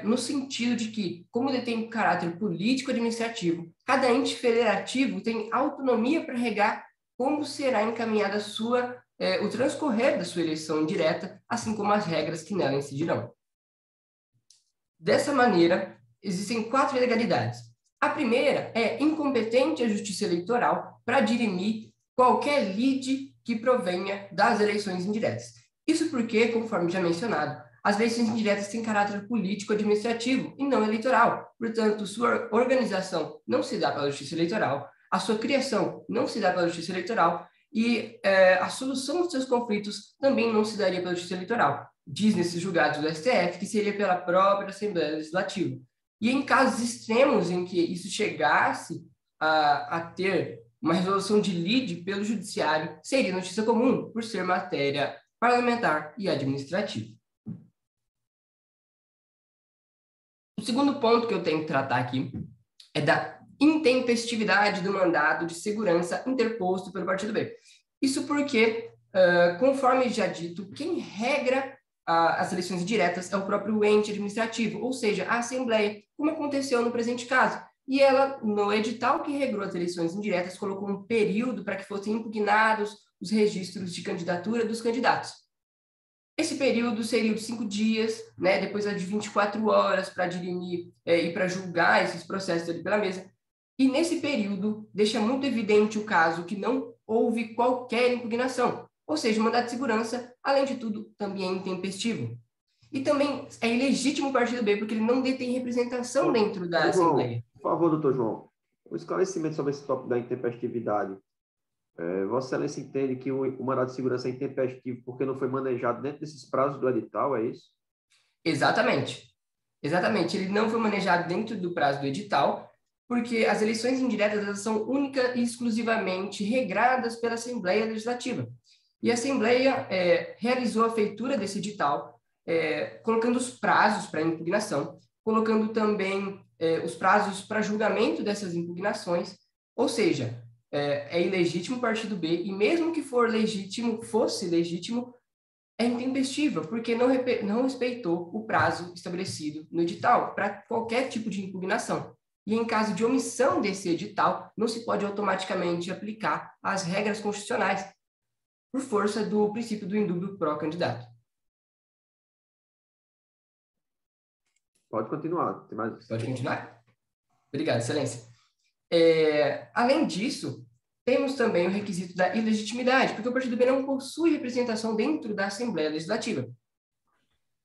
no sentido de que, como detém caráter político-administrativo, cada ente federativo tem autonomia para regar como será encaminhada o transcorrer da sua eleição indireta, assim como as regras que nela incidirão. Dessa maneira, existem 4 ilegalidades. A primeira é incompetente a Justiça Eleitoral para dirimir qualquer lide que provenha das eleições indiretas. Isso porque, conforme já mencionado, as eleições indiretas têm caráter político-administrativo e não eleitoral. Portanto, sua organização não se dá pela Justiça Eleitoral, a sua criação não se dá pela Justiça Eleitoral e a solução dos seus conflitos também não se daria pela Justiça Eleitoral. Diz nesses julgados do STF que seria pela própria Assembleia Legislativa. E em casos extremos em que isso chegasse a ter uma resolução de lide pelo Judiciário, seria notícia comum, por ser matéria parlamentar e administrativa. O segundo ponto que eu tenho que tratar aqui é da intempestividade do mandado de segurança interposto pelo Partido B. Isso porque, conforme já dito, quem regra as eleições diretas é o próprio ente administrativo, ou seja, a Assembleia, como aconteceu no presente caso. E ela, no edital que regrou as eleições indiretas, colocou um período para que fossem impugnados os registros de candidatura dos candidatos. Esse período seria de 5 dias, né, depois de 24 horas para dirimir e para julgar esses processos ali pela mesa. E nesse período, deixa muito evidente o caso que não houve qualquer impugnação, ou seja, o mandado de segurança, além de tudo, também é intempestivo. E também é ilegítimo o Partido B, porque ele não detém representação dentro da Assembleia. Por favor, doutor João, o esclarecimento sobre esse tópico da intempestividade. Vossa Excelência entende que o mandado de segurança é intempestivo porque não foi manejado dentro desses prazos do edital, é isso? Exatamente. Exatamente. Ele não foi manejado dentro do prazo do edital, porque as eleições indiretas elas são única e exclusivamente regradas pela Assembleia Legislativa. E a Assembleia realizou a feitura desse edital, colocando os prazos para impugnação, colocando também os prazos para julgamento dessas impugnações, ou seja, é ilegítimo o Partido B, e mesmo que fosse legítimo, é intempestível, porque não respeitou o prazo estabelecido no edital para qualquer tipo de impugnação. E em caso de omissão desse edital, não se pode automaticamente aplicar as regras constitucionais, por força do princípio do indúbio pró-candidato. Pode continuar. Tem mais... Pode continuar? Obrigado, Excelência. Além disso, temos também o requisito da ilegitimidade, porque o Partido B não possui representação dentro da Assembleia Legislativa.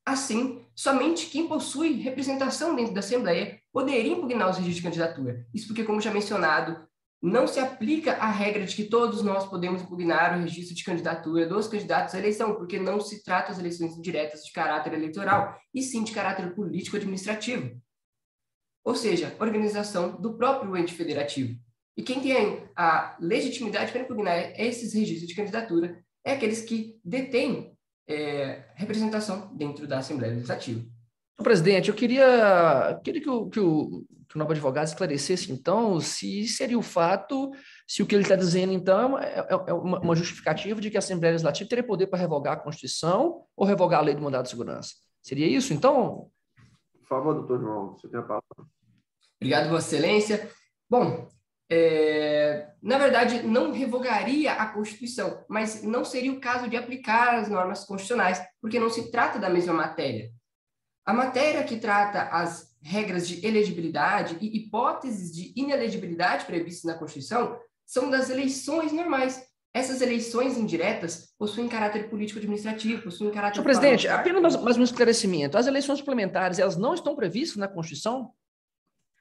Assim, somente quem possui representação dentro da Assembleia poderia impugnar os registros de candidatura. Isso porque, como já mencionado, não se aplica a regra de que todos nós podemos impugnar o registro de candidatura dos candidatos à eleição, porque não se trata as eleições indiretas de caráter eleitoral, e sim de caráter político-administrativo. Ou seja, organização do próprio ente federativo. E quem tem a legitimidade para impugnar esses registros de candidatura é aqueles que detêm representação dentro da Assembleia Legislativa. Presidente, eu queria que o novo advogado esclarecesse, então, se seria o fato, se o que ele está dizendo, então, é uma justificativa de que a Assembleia Legislativa teria poder para revogar a Constituição ou revogar a Lei do Mandado de Segurança. Seria isso, então? Por favor, doutor João, você tem a palavra. Obrigado, Vossa Excelência. Bom, na verdade, não revogaria a Constituição, mas não seria o caso de aplicar as normas constitucionais, porque não se trata da mesma matéria. A matéria que trata as regras de elegibilidade e hipóteses de inelegibilidade previstas na Constituição são das eleições normais. Essas eleições indiretas possuem caráter político-administrativo, possuem caráter... Senhor presidente, apenas mais um esclarecimento. As eleições suplementares, elas não estão previstas na Constituição?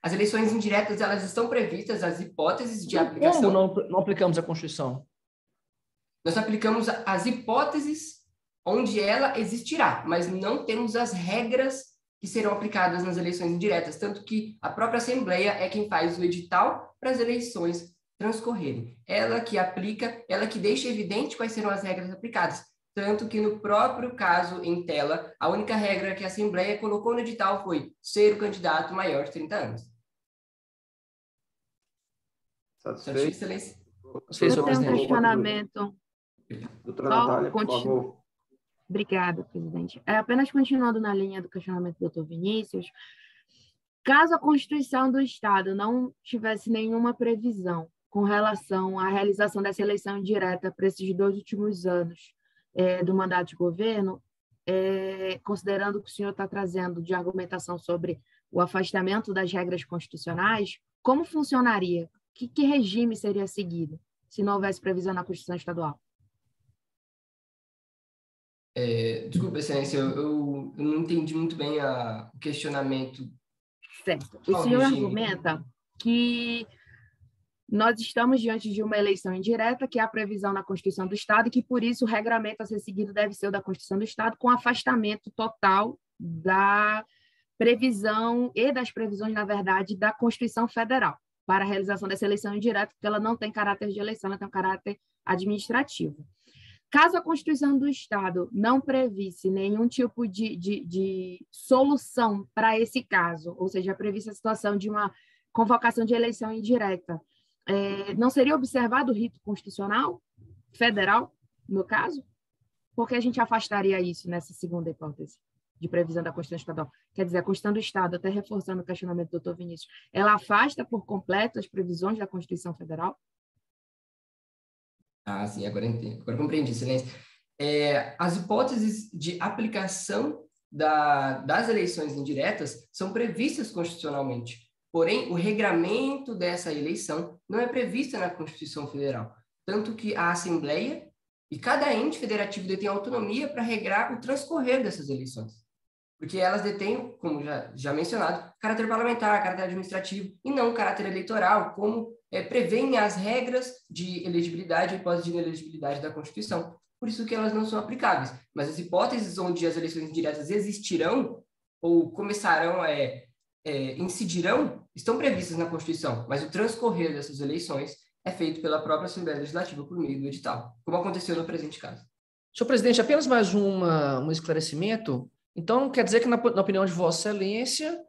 As eleições indiretas, elas estão previstas, as hipóteses de aplicação... Como não aplicamos a Constituição? Nós aplicamos as hipóteses onde ela existirá, mas não temos as regras que serão aplicadas nas eleições indiretas, tanto que a própria Assembleia é quem faz o edital para as eleições transcorrerem. Ela que aplica, ela que deixa evidente quais serão as regras aplicadas, tanto que no próprio caso em tela, a única regra que a Assembleia colocou no edital foi ser o candidato maior de 30 anos. Satisfeito? Excelência. Eu tenho um questionamento. Doutora Natália, por favor. Obrigada, presidente. Apenas continuando na linha do questionamento do doutor Vinícius, caso a Constituição do Estado não tivesse nenhuma previsão com relação à realização dessa eleição indireta para esses 2 últimos anos do mandato de governo, considerando o que o senhor está trazendo de argumentação sobre o afastamento das regras constitucionais, como funcionaria? Que regime seria seguido se não houvesse previsão na Constituição Estadual? Desculpa, excelência, eu não entendi muito bem o questionamento. Certo. O senhor argumenta que nós estamos diante de uma eleição indireta, que é a previsão na Constituição do Estado, e que, por isso, o regramento a ser seguido deve ser o da Constituição do Estado, com afastamento total da previsão e das previsões, na verdade, da Constituição Federal para a realização dessa eleição indireta, porque ela não tem caráter de eleição, ela tem um caráter administrativo. Caso a Constituição do Estado não previsse nenhum tipo de solução para esse caso, ou seja, prevista a situação de uma convocação de eleição indireta, não seria observado o rito constitucional federal, no caso? Porque a gente afastaria isso nessa segunda hipótese de previsão da Constituição Estadual? Quer dizer, a Constituição do Estado, até reforçando o questionamento do doutor Vinícius, ela afasta por completo as previsões da Constituição Federal? Ah, sim, agora compreendi, excelência. As hipóteses de aplicação das eleições indiretas são previstas constitucionalmente, porém, o regramento dessa eleição não é previsto na Constituição Federal, tanto que a Assembleia e cada ente federativo detém autonomia para regrar o transcorrer dessas eleições, porque elas detêm, como já mencionado, caráter parlamentar, caráter administrativo e não caráter eleitoral, como prevêem as regras de elegibilidade e hipótese de inelegibilidade da Constituição. Por isso que elas não são aplicáveis. Mas as hipóteses onde as eleições indiretas existirão ou começarão, incidirão, estão previstas na Constituição, mas o transcorrer dessas eleições é feito pela própria Assembleia Legislativa por meio do edital, como aconteceu no presente caso. Senhor presidente, apenas mais um esclarecimento. Então, quer dizer que, na opinião de Vossa Excelência,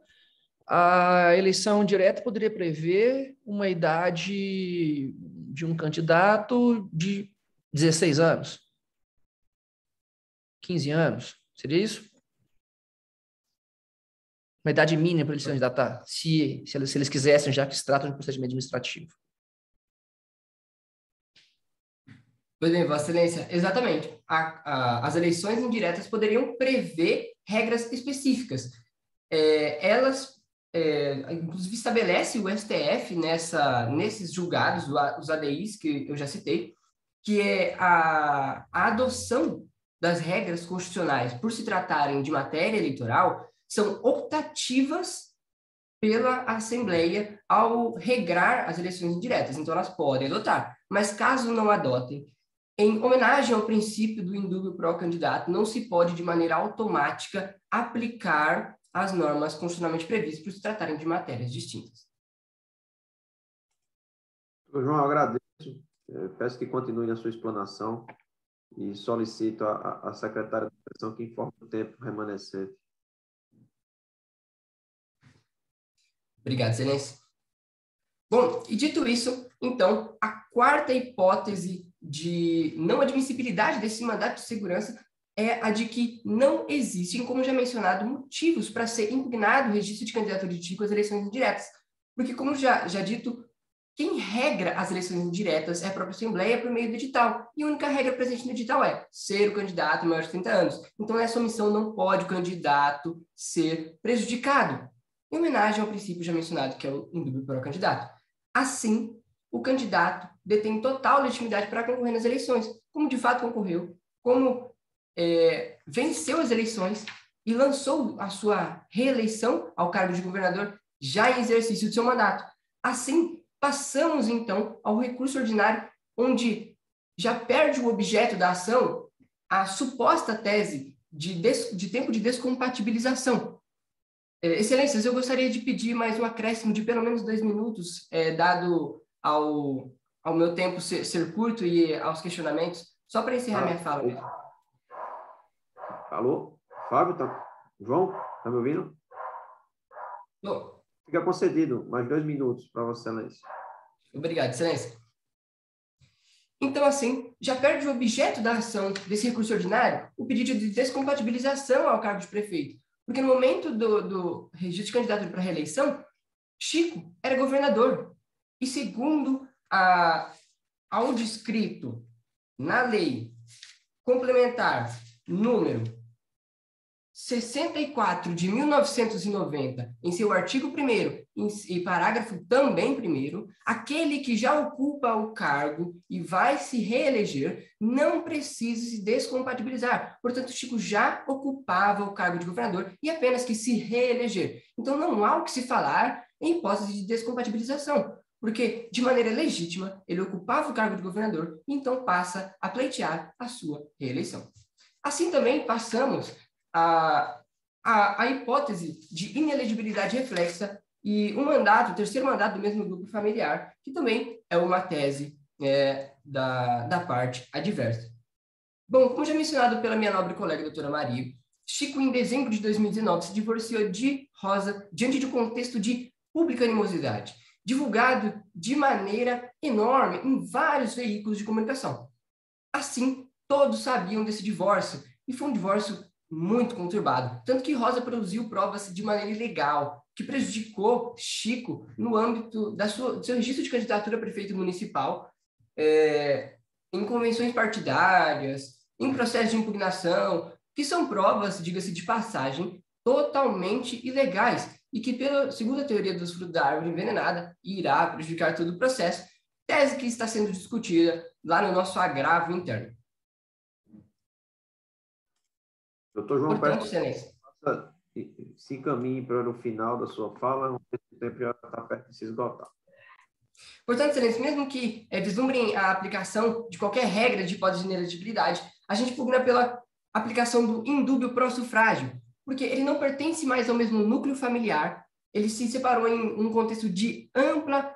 a eleição direta poderia prever uma idade de um candidato de 16 anos, 15 anos, seria isso? Uma idade mínima para eles se candidatar, se eles quisessem, já que se trata de um procedimento administrativo. Pois bem, Vossa Excelência, exatamente. As eleições indiretas poderiam prever regras específicas. Elas, inclusive, estabelece o STF nesses julgados, os ADIs que eu já citei, que é a adoção das regras constitucionais, por se tratarem de matéria eleitoral, são optativas pela Assembleia ao regrar as eleições indiretas. Então, elas podem adotar. Mas, caso não adotem, em homenagem ao princípio do indúbio pró-candidato, não se pode, de maneira automática, aplicar as normas constitucionalmente previstas por se tratarem de matérias distintas. João, eu agradeço. Peço que continue na sua explanação e solicito a secretária da Educação que informe o tempo remanescente. Obrigado, Excelência. Bom, e dito isso, então, a quarta hipótese de não admissibilidade desse mandato de segurança é a de que não existem, como já mencionado, motivos para ser impugnado o registro de candidatura de título às eleições indiretas. Porque, como já dito, quem regra as eleições indiretas é a própria Assembleia por meio do edital. E a única regra presente no edital é ser o candidato maior de 30 anos. Então, nessa omissão não pode o candidato ser prejudicado. em homenagem ao princípio já mencionado, que é o indúbio pro candidato. Assim, o candidato detém total legitimidade para concorrer nas eleições, como de fato concorreu, como venceu as eleições e lançou a sua reeleição ao cargo de governador já em exercício do seu mandato. Assim, passamos, então, ao recurso ordinário, onde já perde o objeto da ação a suposta tese de tempo de descompatibilização. Excelências, eu gostaria de pedir mais um acréscimo de pelo menos 2 minutos, dado ao meu tempo ser curto e aos questionamentos, só para encerrar minha fala mesmo. Alô? Fábio? João? Tá me ouvindo? Bom, fica concedido mais 2 minutos para Vossa Excelência. Obrigado, Excelência. Então, assim, já perde o objeto da ação desse recurso ordinário o pedido de descompatibilização ao cargo de prefeito. Porque no momento do registro de candidatura para reeleição, Chico era governador. E segundo ao descrito na lei complementar número 64 de 1990, em seu artigo 1º e parágrafo também 1º, aquele que já ocupa o cargo e vai se reeleger não precisa se descompatibilizar. Portanto, Chico já ocupava o cargo de governador e apenas que se reeleger. Então, não há o que se falar em hipótese de descompatibilização, porque, de maneira legítima, ele ocupava o cargo de governador e então passa a pleitear a sua reeleição. Assim também passamos a hipótese de inelegibilidade reflexa e o terceiro mandato do mesmo grupo familiar, que também é uma tese da parte adversa. Bom, como já mencionado pela minha nobre colega doutora Maria, Chico, em dezembro de 2019, se divorciou de Rosa diante de um contexto de pública animosidade, divulgado de maneira enorme em vários veículos de comunicação. Assim, todos sabiam desse divórcio, e foi um divórcio muito conturbado, tanto que Rosa produziu provas de maneira ilegal, que prejudicou Chico no âmbito do seu registro de candidatura a prefeito municipal, em convenções partidárias, em processo de impugnação, que são provas, diga-se de passagem, totalmente ilegais, e que, segundo a teoria dos frutos da árvore envenenada, irá prejudicar todo o processo, tese que está sendo discutida lá no nosso agravo interno. Doutor João, portanto, Excelência, se encaminhe para o final da sua fala, o tempo já está perto de se esgotar. Portanto, Excelência, mesmo que vislumbrem a aplicação de qualquer regra de hipótese de inelegibilidade, a gente pugna pela aplicação do indúbio pró-sufrágio, porque ele não pertence mais ao mesmo núcleo familiar, ele se separou em um contexto de ampla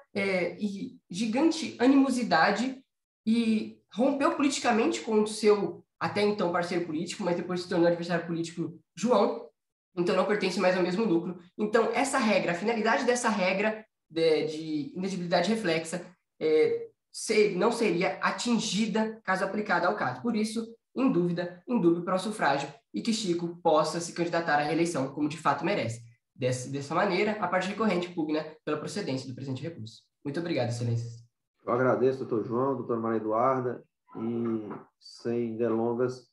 e gigante animosidade e rompeu politicamente com o seu até então parceiro político, mas depois se tornou adversário político João, então não pertence mais ao mesmo núcleo. Então, essa regra, a finalidade dessa regra de inelegibilidade reflexa não seria atingida caso aplicada ao caso. Por isso, em dúvida, indúbio pró-sufrágio e que Chico possa se candidatar à reeleição, como de fato merece. Dessa maneira, a parte recorrente pugna pela procedência do presente recurso. Muito obrigado, Excelências. Eu agradeço, doutor João, doutora Maria Eduarda, e sem delongas,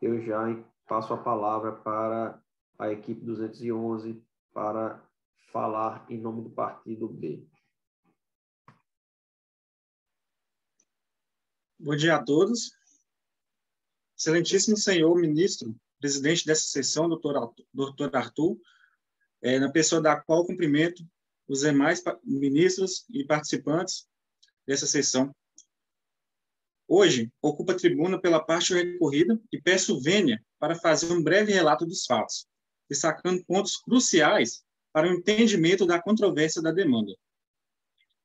eu já passo a palavra para a equipe 211 para falar em nome do partido B. Bom dia a todos. Excelentíssimo senhor ministro, presidente dessa sessão, doutor Arthur, na pessoa da qual cumprimento os demais ministros e participantes dessa sessão. Hoje, ocupo a tribuna pela parte recorrida e peço vênia para fazer um breve relato dos fatos, destacando pontos cruciais para o entendimento da controvérsia da demanda.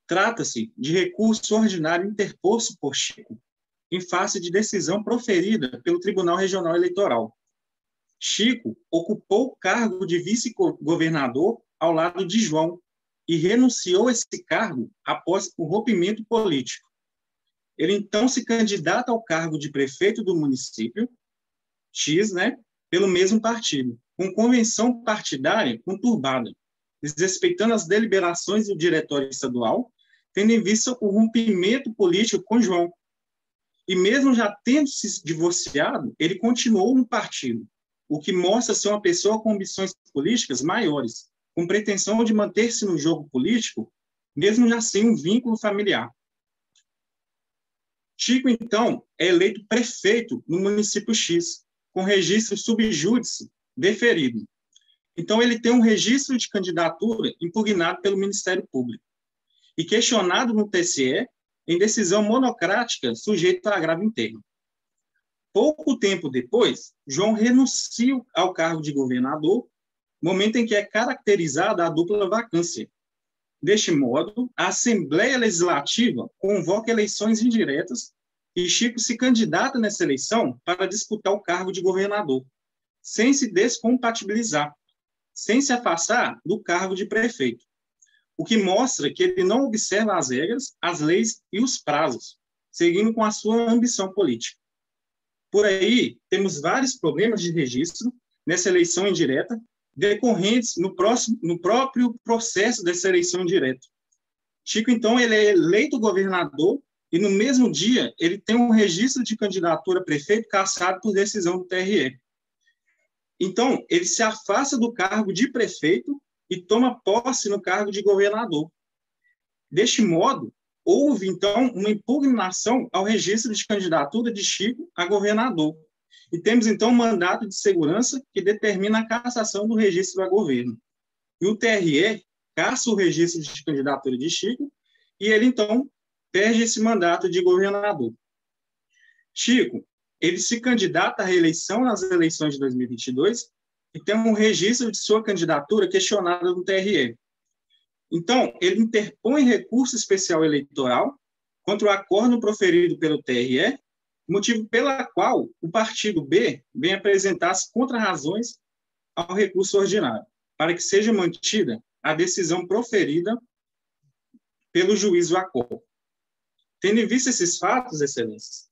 Trata-se de recurso ordinário interposto por Chico em face de decisão proferida pelo Tribunal Regional Eleitoral. Chico ocupou o cargo de vice-governador ao lado de João e renunciou a esse cargo após o rompimento político. Ele então se candidata ao cargo de prefeito do município, X, pelo mesmo partido, com convenção partidária conturbada, desrespeitando as deliberações do diretório estadual, tendo em vista o rompimento político com João. E mesmo já tendo se divorciado, ele continuou no partido, o que mostra ser uma pessoa com ambições políticas maiores, com pretensão de manter-se no jogo político, mesmo já sem um vínculo familiar. Chico, então, é eleito prefeito no município X, com registro subjúdice deferido. Então, ele tem um registro de candidatura impugnado pelo Ministério Público e questionado no TSE em decisão monocrática sujeita a agravo interno. Pouco tempo depois, João renuncia ao cargo de governador, momento em que é caracterizada a dupla vacância. Deste modo, a Assembleia Legislativa convoca eleições indiretas e Chico se candidata nessa eleição para disputar o cargo de governador, sem se descompatibilizar, sem se afastar do cargo de prefeito, o que mostra que ele não observa as regras, as leis e os prazos, seguindo com a sua ambição política. Por aí, temos vários problemas de registro nessa eleição indireta, decorrentes no próprio processo dessa eleição indireta. Chico, então, ele é eleito governador e, no mesmo dia, ele tem um registro de candidatura a prefeito cassado por decisão do TRE. Então, ele se afasta do cargo de prefeito e toma posse no cargo de governador. Deste modo, houve, então, uma impugnação ao registro de candidatura de Chico a governador. E temos, então, um mandato de segurança que determina a cassação do registro a governo. E o TRE cassa o registro de candidatura de Chico e ele, então, perde esse mandato de governador. Chico, ele se candidata à reeleição nas eleições de 2022 e tem um registro de sua candidatura questionada no TRE. Então, ele interpõe recurso especial eleitoral contra o acordo proferido pelo TRE, motivo pela qual o partido B vem apresentar as contrarrazões ao recurso ordinário, para que seja mantida a decisão proferida pelo juiz do acordo. Tendo em vista esses fatos, excelências,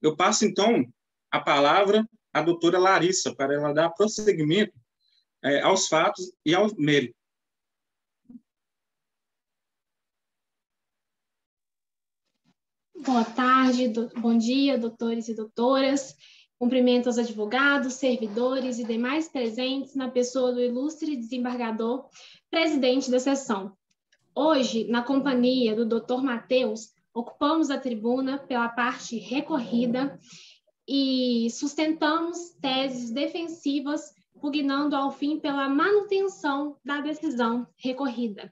eu passo, então, a palavra à doutora Larissa, para ela dar prosseguimento aos fatos e ao mérito. Boa tarde, bom dia, doutores e doutoras. Cumprimento aos advogados, servidores e demais presentes na pessoa do ilustre desembargador, presidente da sessão. Hoje, na companhia do doutor Matheus, ocupamos a tribuna pela parte recorrida e sustentamos teses defensivas, pugnando ao fim pela manutenção da decisão recorrida.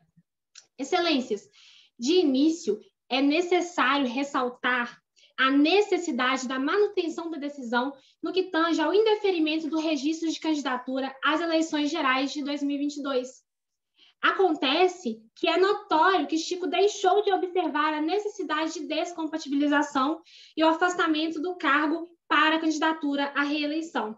Excelências, de início, é necessário ressaltar a necessidade da manutenção da decisão no que tange ao indeferimento do registro de candidatura às eleições gerais de 2022. Acontece que é notório que Chico deixou de observar a necessidade de descompatibilização e o afastamento do cargo para a candidatura à reeleição.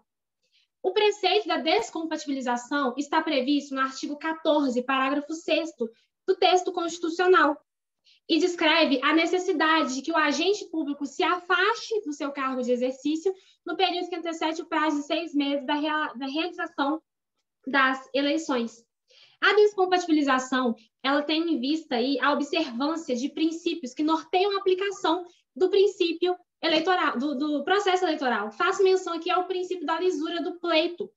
O preceito da descompatibilização está previsto no artigo 14, parágrafo 6º do texto constitucional, e descreve a necessidade de que o agente público se afaste do seu cargo de exercício no período que antecede o prazo de 6 meses da realização das eleições. A descompatibilização, ela tem em vista aí a observância de princípios que norteiam a aplicação do princípio eleitoral, do processo eleitoral. Faço menção aqui ao princípio da lisura do pleito,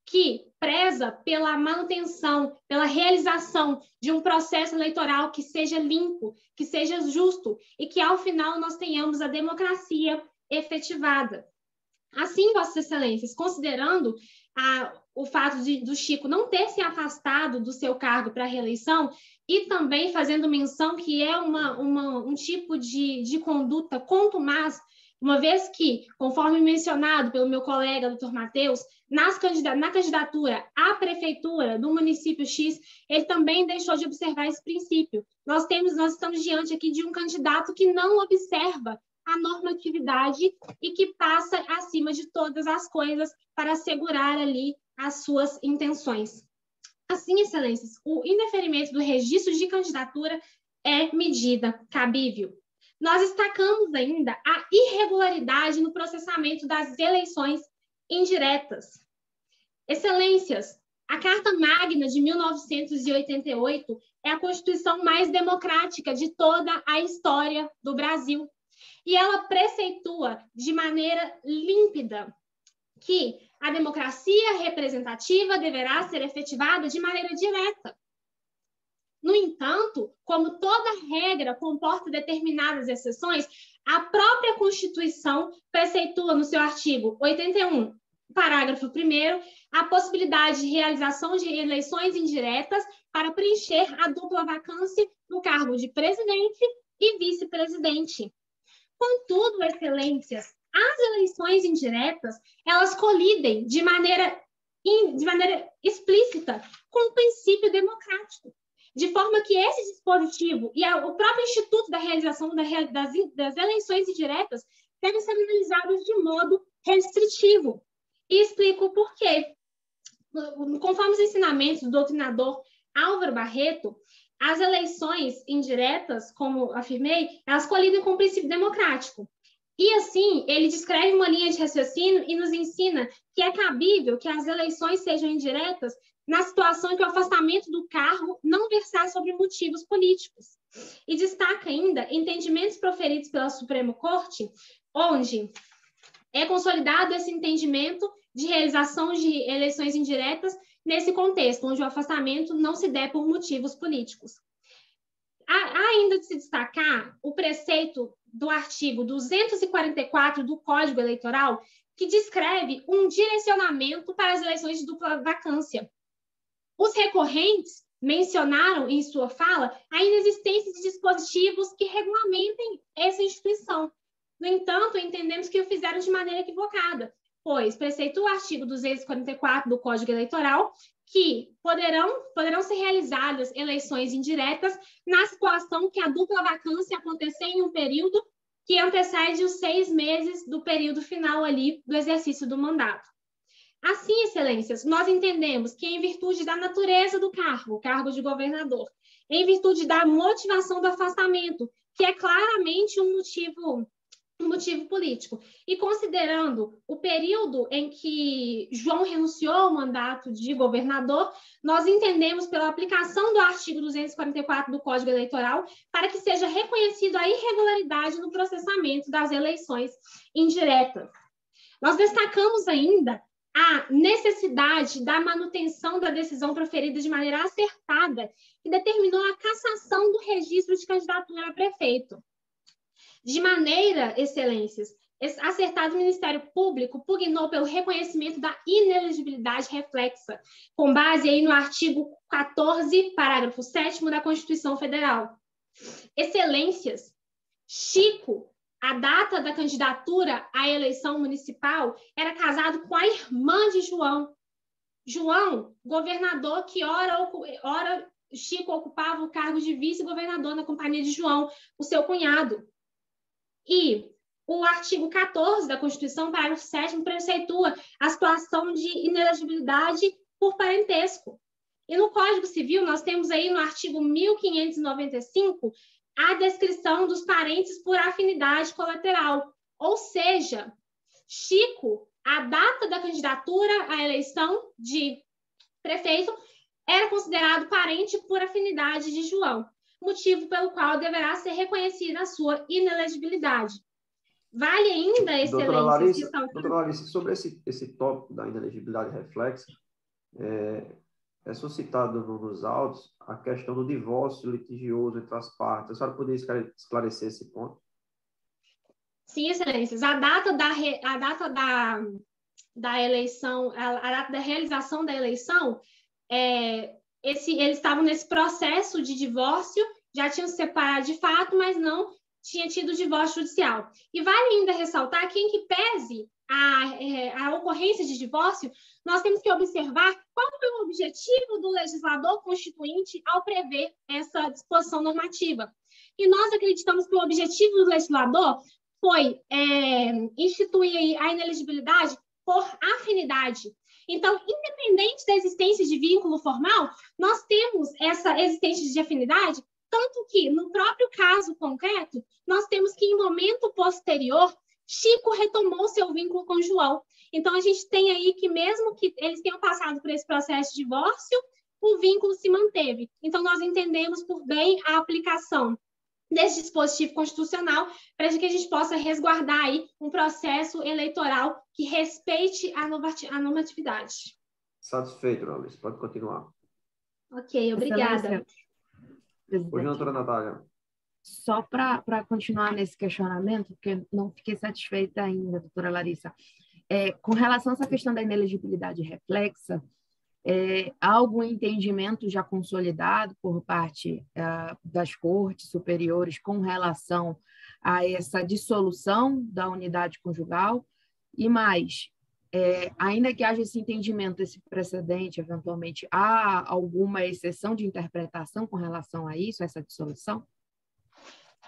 que preza pela manutenção, pela realização de um processo eleitoral que seja limpo, que seja justo e que, ao final, nós tenhamos a democracia efetivada. Assim, Vossas Excelências, considerando o fato do Chico não ter se afastado do seu cargo para a reeleição e também fazendo menção que é um tipo de conduta contumaz, uma vez que, conforme mencionado pelo meu colega, doutor Matheus, na candidatura à prefeitura do município X, ele também deixou de observar esse princípio. Nós estamos diante aqui de um candidato que não observa a normatividade e que passa acima de todas as coisas para assegurar ali as suas intenções. Assim, Excelências, o indeferimento do registro de candidatura é medida cabível. Nós destacamos ainda a irregularidade no processamento das eleições indiretas. Excelências, a Carta Magna de 1988 é a Constituição mais democrática de toda a história do Brasil. E ela preceitua de maneira límpida que A democracia representativa deverá ser efetivada de maneira direta. No entanto, como toda regra comporta determinadas exceções, a própria Constituição preceitua no seu artigo 81, parágrafo 1º, a possibilidade de realização de eleições indiretas para preencher a dupla vacância no cargo de presidente e vice-presidente. Contudo, excelências, as eleições indiretas, elas colidem de maneira explícita com o princípio democrático, de forma que esse dispositivo e o próprio Instituto da realização das eleições indiretas devem ser analisados de modo restritivo. E explico o porquê. Conforme os ensinamentos do doutrinador Álvaro Barreto, as eleições indiretas, como afirmei, elas colidem com o princípio democrático. E, assim, ele descreve uma linha de raciocínio e nos ensina que é cabível que as eleições sejam indiretas na situação em que o afastamento do cargo não versar sobre motivos políticos. E destaca ainda entendimentos proferidos pela Suprema Corte, onde é consolidado esse entendimento de realização de eleições indiretas nesse contexto, onde o afastamento não se der por motivos políticos. Há ainda de se destacar o preceito do artigo 244 do Código Eleitoral, que descreve um direcionamento para as eleições de dupla vacância. Os recorrentes mencionaram em sua fala a inexistência de dispositivos que regulamentem essa instituição. No entanto, entendemos que o fizeram de maneira equivocada, pois preceitua o artigo 244 do Código Eleitoral que poderão ser realizadas eleições indiretas na situação que a dupla vacância acontecer em um período que antecede os 6 meses do período final ali do exercício do mandato. Assim, excelências, nós entendemos que em virtude da natureza do cargo, o cargo de governador, em virtude da motivação do afastamento, que é claramente um motivo político, e considerando o período em que João renunciou ao mandato de governador, nós entendemos pela aplicação do artigo 244 do Código Eleitoral para que seja reconhecida a irregularidade no processamento das eleições indiretas. Nós destacamos ainda a necessidade da manutenção da decisão proferida de maneira acertada, que determinou a cassação do registro de candidatura a prefeito. De maneira, excelências, acertado, o Ministério Público pugnou pelo reconhecimento da inelegibilidade reflexa, com base aí no artigo 14, parágrafo 7º da Constituição Federal. Excelências, Chico, a data da candidatura à eleição municipal, era casado com a irmã de João. João, governador que ora Chico ocupava o cargo de vice-governador na companhia de João, o seu cunhado. E o artigo 14 da Constituição, parágrafo 7º, preceitua a situação de inelegibilidade por parentesco. E no Código Civil, nós temos aí no artigo 1595 a descrição dos parentes por afinidade colateral. Ou seja, Chico, a data da candidatura à eleição de prefeito, era considerado parente por afinidade de João, motivo pelo qual deverá ser reconhecida a sua inelegibilidade. Vale ainda, excelência... Doutora Larissa, sobre esse tópico da inelegibilidade reflexa, é suscitado nos autos a questão do divórcio litigioso entre as partes. A senhora poderia esclarecer esse ponto? Sim, excelências. A data da eleição, a data da realização da eleição, eles estavam nesse processo de divórcio, já tinham se separado de fato, mas não tinha tido divórcio judicial. E vale ainda ressaltar que, em que pese a ocorrência de divórcio, nós temos que observar qual foi o objetivo do legislador constituinte ao prever essa disposição normativa. E nós acreditamos que o objetivo do legislador foi instituir a inelegibilidade por afinidade. Então, independente da existência de vínculo formal, nós temos essa existência de afinidade, tanto que, no próprio caso concreto, nós temos que, em momento posterior, Chico retomou seu vínculo com João. Então, a gente tem aí que, mesmo que eles tenham passado por esse processo de divórcio, o vínculo se manteve. Então, nós entendemos por bem a aplicação desse dispositivo constitucional para que a gente possa resguardar aí um processo eleitoral que respeite a normatividade. Satisfeito, Larissa. Pode continuar. Ok, obrigada. Hoje, doutora Natália. Só para continuar nesse questionamento, porque não fiquei satisfeita ainda, doutora Larissa. Com relação a essa questão da inelegibilidade reflexa, há algum entendimento já consolidado por parte das cortes superiores com relação a essa dissolução da unidade conjugal? E mais, ainda que haja esse entendimento, esse precedente, eventualmente, há alguma exceção de interpretação com relação a isso, a essa dissolução?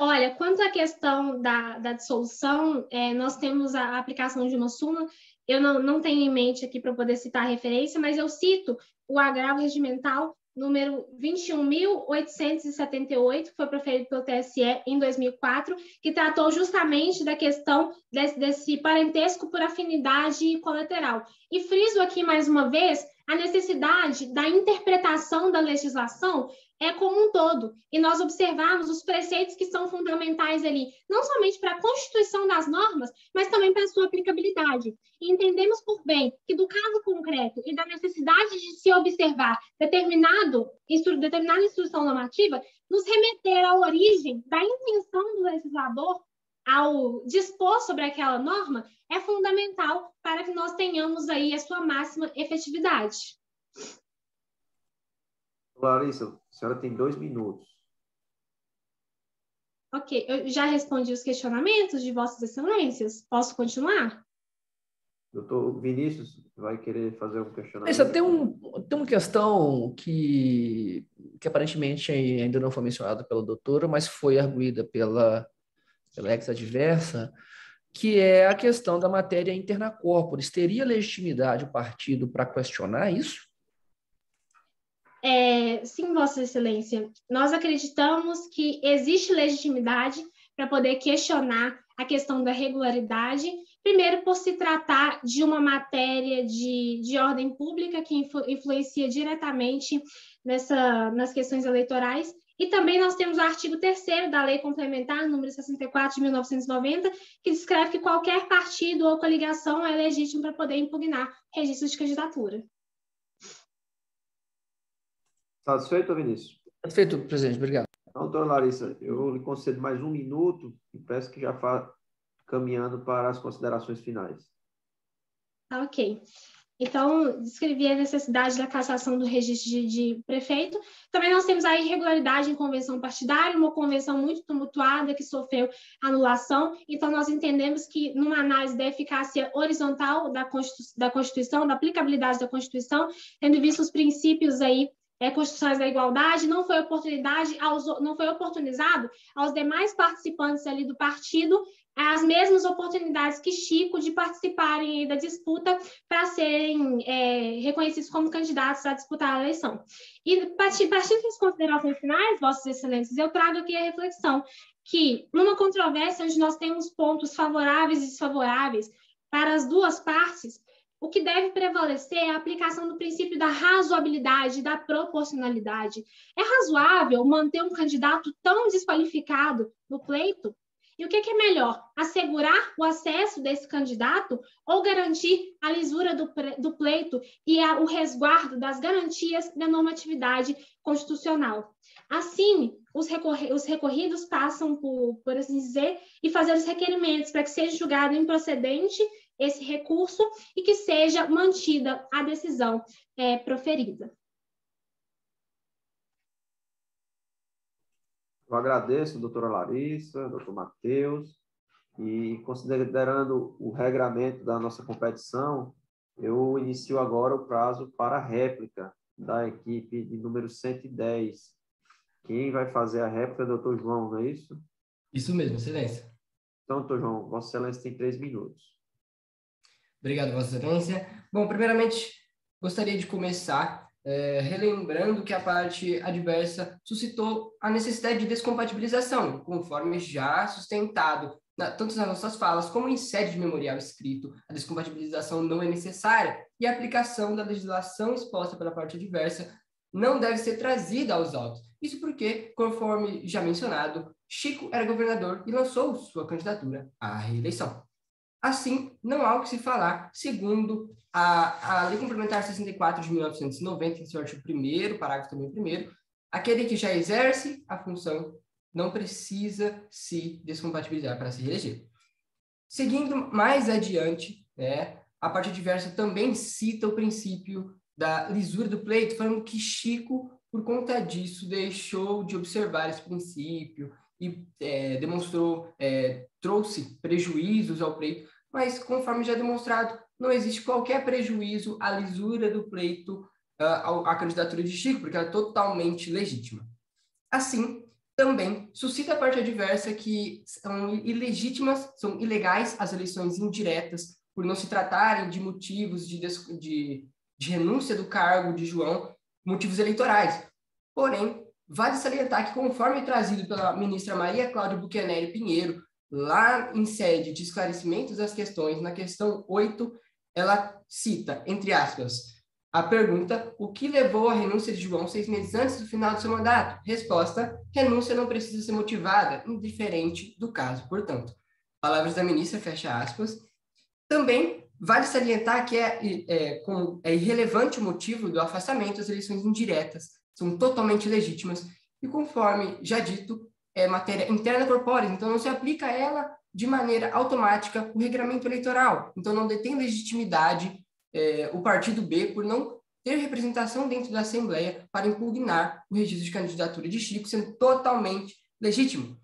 Olha, quanto à questão da dissolução, nós temos a aplicação de uma súmula. Eu não tenho em mente aqui para poder citar a referência, mas eu cito o agravo regimental número 21.878, que foi proferido pelo TSE em 2004, que tratou justamente da questão desse parentesco por afinidade colateral. E friso aqui, mais uma vez, a necessidade da interpretação da legislação como um todo, e nós observamos os preceitos que são fundamentais ali, não somente para a constituição das normas, mas também para a sua aplicabilidade. E entendemos por bem que do caso concreto e da necessidade de se observar determinada instrução normativa, nos remeter à origem da intenção do legislador ao dispor sobre aquela norma é fundamental para que nós tenhamos aí a sua máxima efetividade. Larissa, a senhora tem 2 minutos. Ok, eu já respondi os questionamentos de Vossas Excelências. Posso continuar? Doutor Vinícius vai querer fazer um questionamento. Larissa, tem uma questão que aparentemente ainda não foi mencionada pela doutora, mas foi arguída pela ex-adversa, que é a questão da matéria interna corporis. Teria legitimidade o partido para questionar isso? Sim, Vossa Excelência, nós acreditamos que existe legitimidade para poder questionar a questão da regularidade, primeiro por se tratar de uma matéria de ordem pública que influencia diretamente nas questões eleitorais, e também nós temos o artigo 3º da Lei Complementar, número 64 de 1990, que descreve que qualquer partido ou coligação é legítimo para poder impugnar registro de candidatura. Satisfeito, Vinícius? Satisfeito, presidente. Obrigado. Então, doutora Larissa, eu lhe concedo mais 1 minuto e peço que já vá caminhando para as considerações finais. Ok. Então, descrevi a necessidade da cassação do registro de prefeito. Também nós temos a irregularidade em convenção partidária, uma convenção muito tumultuada que sofreu anulação. Então, nós entendemos que, numa análise da eficácia horizontal da Constituição, da aplicabilidade da Constituição, tendo visto os princípios aí constitucionais da igualdade, não foi oportunizado aos demais participantes ali do partido as mesmas oportunidades que Chico de participarem aí da disputa para serem reconhecidos como candidatos a disputar a eleição. E partindo das considerações finais, Vossas Excelências, eu trago aqui a reflexão que, numa controvérsia onde nós temos pontos favoráveis e desfavoráveis para as duas partes, o que deve prevalecer é a aplicação do princípio da razoabilidade, da proporcionalidade. É razoável manter um candidato tão desqualificado no pleito? E o que é melhor? Assegurar o acesso desse candidato ou garantir a lisura do pleito e o resguardo das garantias da normatividade constitucional? Assim, os recorridos passam por assim dizer, e fazer os requerimentos para que seja julgado improcedente esse recurso e que seja mantida a decisão proferida. Eu agradeço, doutora Larissa, doutor Matheus, e considerando o regramento da nossa competição, eu inicio agora o prazo para a réplica da equipe de número 110. Quem vai fazer a réplica é o doutor João, não é isso? Isso mesmo, Excelência. Então, doutor João, Vossa Excelência tem 3 minutos. Obrigado, Vossa Excelência. Bom, primeiramente, gostaria de começar relembrando que a parte adversa suscitou a necessidade de descompatibilização, conforme já sustentado, tanto nas nossas falas como em sede de memorial escrito, a descompatibilização não é necessária e a aplicação da legislação exposta pela parte adversa não deve ser trazida aos autos. Isso porque, conforme já mencionado, Chico era governador e lançou sua candidatura à reeleição. Assim, não há o que se falar, segundo a Lei Complementar 64 de 1990, em seu artigo 1º, parágrafo também 1º, aquele que já exerce a função não precisa se descompatibilizar para se reeleger. Seguindo mais adiante, né, a parte adversa também cita o princípio da lisura do pleito, falando que Chico, por conta disso, deixou de observar esse princípio e trouxe prejuízos ao pleito, mas, conforme já demonstrado, não existe qualquer prejuízo à lisura do pleito à candidatura de Chico, porque ela é totalmente legítima. Assim, também suscita a parte adversa que são ilegítimas, são ilegais as eleições indiretas, por não se tratarem de motivos de renúncia do cargo de João, motivos eleitorais. Porém, vale salientar que, conforme trazido pela ministra Maria Cláudia Buchianelli Pinheiro, lá em sede de esclarecimentos das questões, na questão 8, ela cita, entre aspas, a pergunta: o que levou à renúncia de João 6 meses antes do final do seu mandato? Resposta: renúncia não precisa ser motivada, indiferente do caso, portanto. Palavras da ministra, fecha aspas. Também vale salientar que é irrelevante o motivo do afastamento. As eleições indiretas são totalmente legítimas e, conforme já dito, é matéria interna corpórea, então não se aplica a ela de maneira automática o regramento eleitoral. Então não detém legitimidade o partido B por não ter representação dentro da Assembleia para impugnar o registro de candidatura de Chico, sendo totalmente legítimo.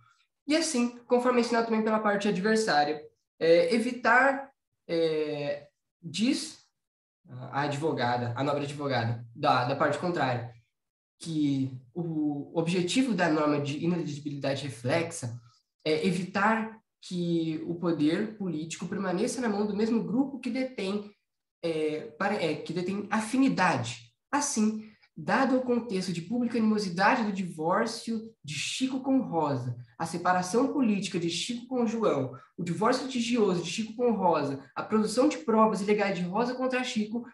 E assim, conforme ensinado também pela parte adversária, diz a advogada, a nobre advogada da parte contrária, que o objetivo da norma de inelegibilidade reflexa é evitar que o poder político permaneça na mão do mesmo grupo que detém afinidade. Assim, dado o contexto de pública animosidade do divórcio de Chico com Rosa, a separação política de Chico com João, o divórcio litigioso de Chico com Rosa, a produção de provas ilegais de Rosa contra Chico,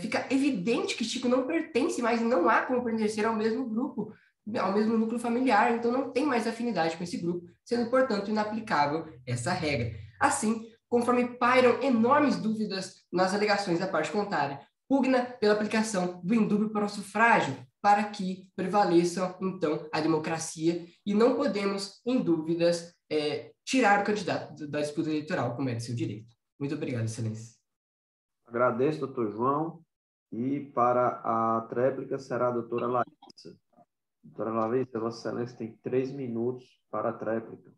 fica evidente que Chico não pertence mais, não há como pertencer ao mesmo grupo, ao mesmo núcleo familiar, então não tem mais afinidade com esse grupo, sendo, portanto, inaplicável essa regra. Assim, conforme pairam enormes dúvidas nas alegações da parte contrária, pugna pela aplicação do indúbio para o sufrágio, para que prevaleça, então, a democracia, e não podemos, em dúvidas, tirar o candidato da disputa eleitoral, como é de seu direito. Muito obrigado, excelência. Agradeço, doutor João. E para a tréplica será a doutora Larissa. Doutora Larissa, Vossa Excelência tem 3 minutos para a tréplica.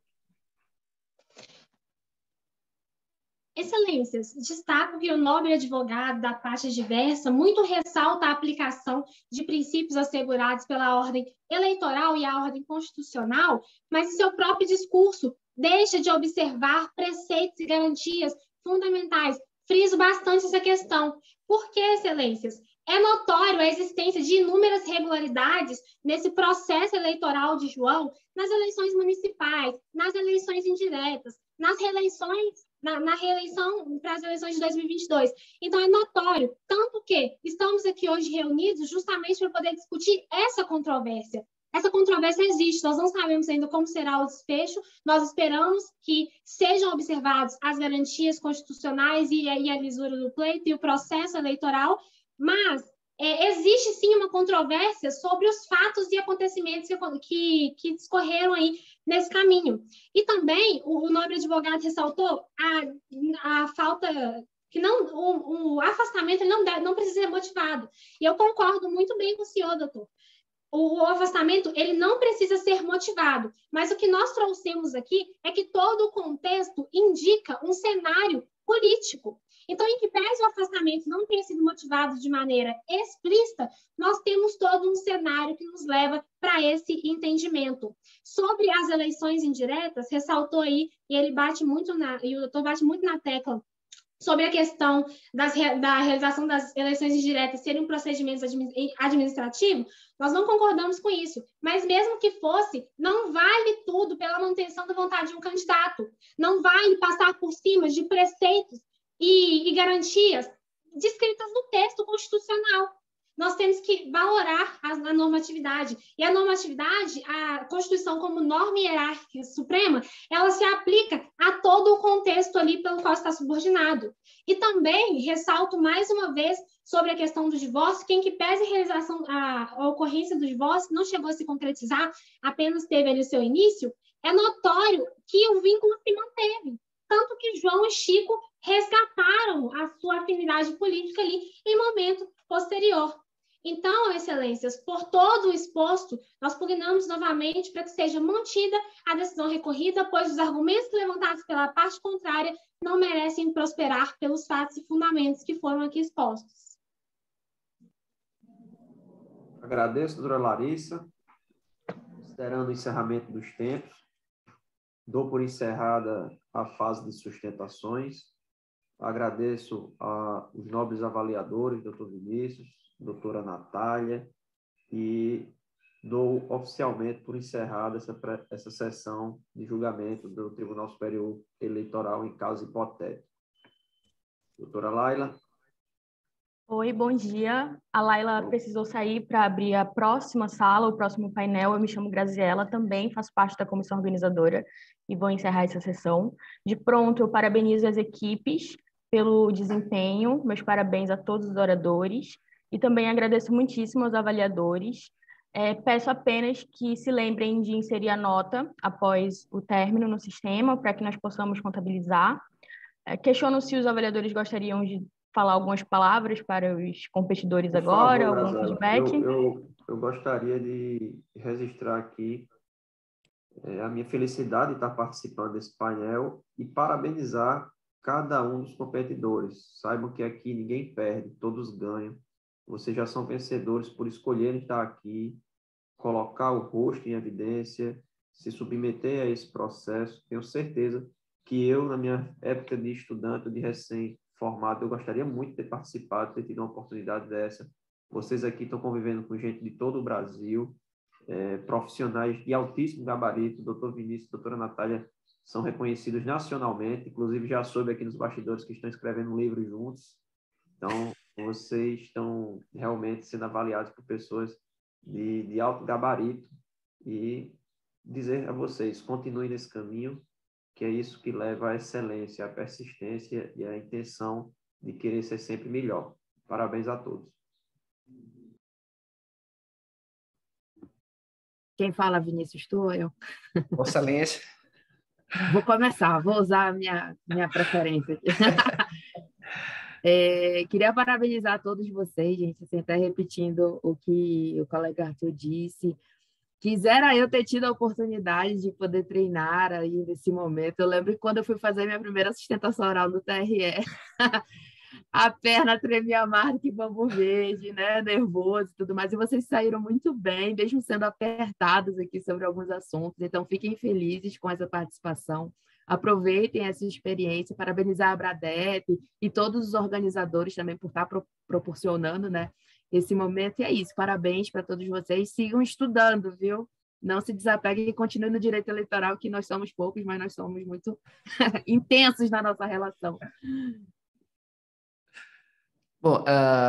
Excelências, destaco que o nobre advogado da parte adversa muito ressalta a aplicação de princípios assegurados pela ordem eleitoral e a ordem constitucional, mas em seu próprio discurso deixa de observar preceitos e garantias fundamentais. Friso bastante essa questão. Por que, excelências? É notório a existência de inúmeras irregularidades nesse processo eleitoral de João, nas eleições municipais, nas eleições indiretas, nas reeleições, na reeleição para as eleições de 2022. Então, é notório, tanto que estamos aqui hoje reunidos justamente para poder discutir essa controvérsia. Essa controvérsia existe, nós não sabemos ainda como será o desfecho, nós esperamos que sejam observadas as garantias constitucionais e a lisura do pleito e o processo eleitoral, mas existe sim uma controvérsia sobre os fatos e acontecimentos que discorreram aí nesse caminho. E também o nobre advogado ressaltou a falta que o afastamento não precisa ser motivado. E eu concordo muito bem com o senhor, doutor. O afastamento ele não precisa ser motivado, mas o que nós trouxemos aqui é que todo o contexto indica um cenário político. Então, em que pese o afastamento não tenha sido motivado de maneira explícita, nós temos todo um cenário que nos leva para esse entendimento. Sobre as eleições indiretas, ressaltou aí, e o doutor bate muito na tecla, sobre a questão da realização das eleições indiretas serem um procedimento administrativo, nós não concordamos com isso. Mas mesmo que fosse, não vale tudo pela manutenção da vontade de um candidato. Não vale passar por cima de preceitos e garantias descritas no texto constitucional. nós temos que valorar a normatividade. E a normatividade, a Constituição como norma hierárquica suprema, ela se aplica a todo o contexto ali pelo qual está subordinado. E também ressalto mais uma vez sobre a questão do divórcio, quem que pese a realização, a ocorrência do divórcio não chegou a se concretizar, apenas teve ali o seu início, é notório que o vínculo se manteve. Tanto que João e Chico resgataram a sua afinidade política ali em momento posterior. Então, excelências, por todo o exposto, nós pugnamos novamente para que seja mantida a decisão recorrida, pois os argumentos levantados pela parte contrária não merecem prosperar pelos fatos e fundamentos que foram aqui expostos. Agradeço, doutora Larissa. Considerando o encerramento dos tempos, dou por encerrada a fase de sustentações. Agradeço aos nobres avaliadores, doutor Vinícius, doutora Natália, e dou oficialmente por encerrada essa sessão de julgamento do Tribunal Superior Eleitoral em caso hipotético. Doutora Laila. Oi, bom dia. A Laila precisou sair para abrir a próxima sala, o próximo painel. Eu me chamo Graziela, também faço parte da comissão organizadora e vou encerrar essa sessão. De pronto, eu parabenizo as equipes pelo desempenho, meus parabéns a todos os oradores e também agradeço muitíssimo aos avaliadores. Peço apenas que se lembrem de inserir a nota após o término no sistema, para que nós possamos contabilizar. Questiono se os avaliadores gostariam de falar algumas palavras para os competidores Por agora, favor, algum Graziela, feedback? eu gostaria de registrar aqui a minha felicidade de estar participando desse painel e parabenizar cada um dos competidores. Saibam que aqui ninguém perde, todos ganham. Vocês já são vencedores por escolherem estar aqui, colocar o rosto em evidência, se submeter a esse processo. Tenho certeza que eu, na minha época de estudante, de recém-formado, eu gostaria muito de ter participado, de ter tido uma oportunidade dessa. Vocês aqui estão convivendo com gente de todo o Brasil, profissionais de altíssimo gabarito. Doutor Vinícius, doutora Natália são reconhecidos nacionalmente, inclusive já soube aqui nos bastidores que estão escrevendo um livro juntos. Então, vocês estão realmente sendo avaliados por pessoas de alto gabarito e dizer a vocês, continuem nesse caminho, que é isso que leva à excelência, à persistência e à intenção de querer ser sempre melhor. Parabéns a todos. Quem fala, Vinícius, tu ou eu? Vossa Excelência. Vou começar, vou usar a minha preferência aqui. Queria parabenizar todos vocês, gente, assim, até repetindo o que o colega Arthur disse. Quisera eu ter tido a oportunidade de poder treinar aí nesse momento. Eu lembro que quando eu fui fazer minha primeira sustentação oral no TRE, a perna tremia mais do que bambu verde, né? Nervoso e tudo mais. E vocês saíram muito bem, mesmo sendo apertados aqui sobre alguns assuntos. Então, fiquem felizes com essa participação. Aproveitem essa experiência, parabenizar a Bradep e todos os organizadores também por estar proporcionando, né, esse momento. E é isso, parabéns para todos vocês. Sigam estudando, viu? Não se desapeguem e continuem no direito eleitoral, que nós somos poucos, mas nós somos muito intensos na nossa relação. Bom,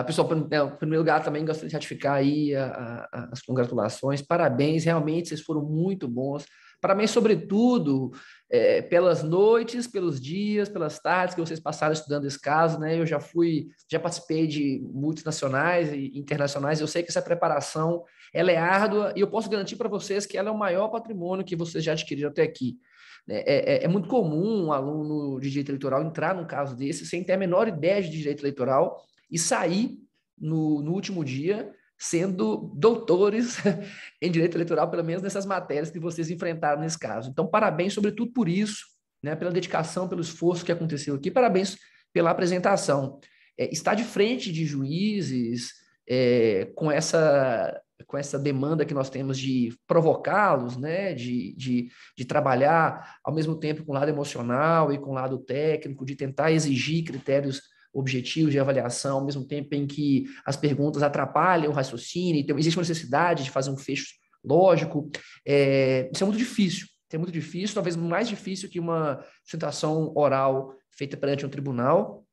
pessoal, em primeiro lugar, também gostaria de ratificar aí as congratulações. Parabéns, realmente vocês foram muito bons. Parabéns, sobretudo, pelas noites, pelos dias, pelas tardes que vocês passaram estudando esse caso, né? Eu já participei de multinacionais e internacionais, eu sei que essa preparação ela é árdua e eu posso garantir para vocês que ela é o maior patrimônio que vocês já adquiriram até aqui. É muito comum um aluno de direito eleitoral entrar num caso desse sem ter a menor ideia de direito eleitoral e sair no último dia sendo doutores em direito eleitoral, pelo menos nessas matérias que vocês enfrentaram nesse caso. Então, parabéns, sobretudo, por isso, né, pela dedicação, pelo esforço que aconteceu aqui. Parabéns pela apresentação. Estar de frente de juízes com essa demanda que nós temos de provocá-los, né, de trabalhar ao mesmo tempo com o lado emocional e com o lado técnico, de tentar exigir critérios objetivos de avaliação, ao mesmo tempo em que as perguntas atrapalham o raciocínio, então existe uma necessidade de fazer um fecho lógico. Isso é muito difícil, talvez mais difícil que uma sustentação oral feita perante um tribunal.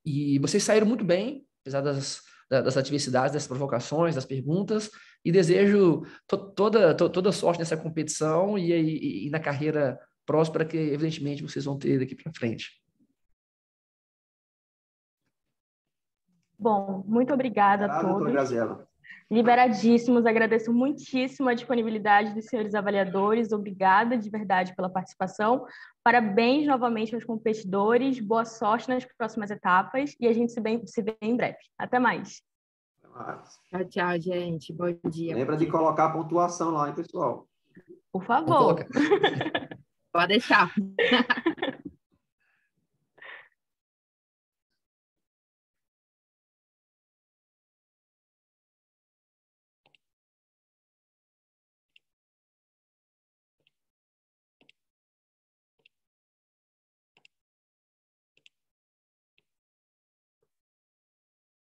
E vocês saíram muito bem, apesar das das adversidades, das provocações, das perguntas, e desejo toda sorte nessa competição e na carreira próspera que, evidentemente, vocês vão ter daqui para frente. Bom, muito obrigada a todos. Liberadíssimos, agradeço muitíssimo a disponibilidade dos senhores avaliadores, obrigada de verdade pela participação, parabéns novamente aos competidores, boa sorte nas próximas etapas e a gente se vê em breve. Até mais. Tchau, tchau, gente. Bom dia. Lembra de colocar a pontuação lá, hein, pessoal? Por favor. Pode deixar.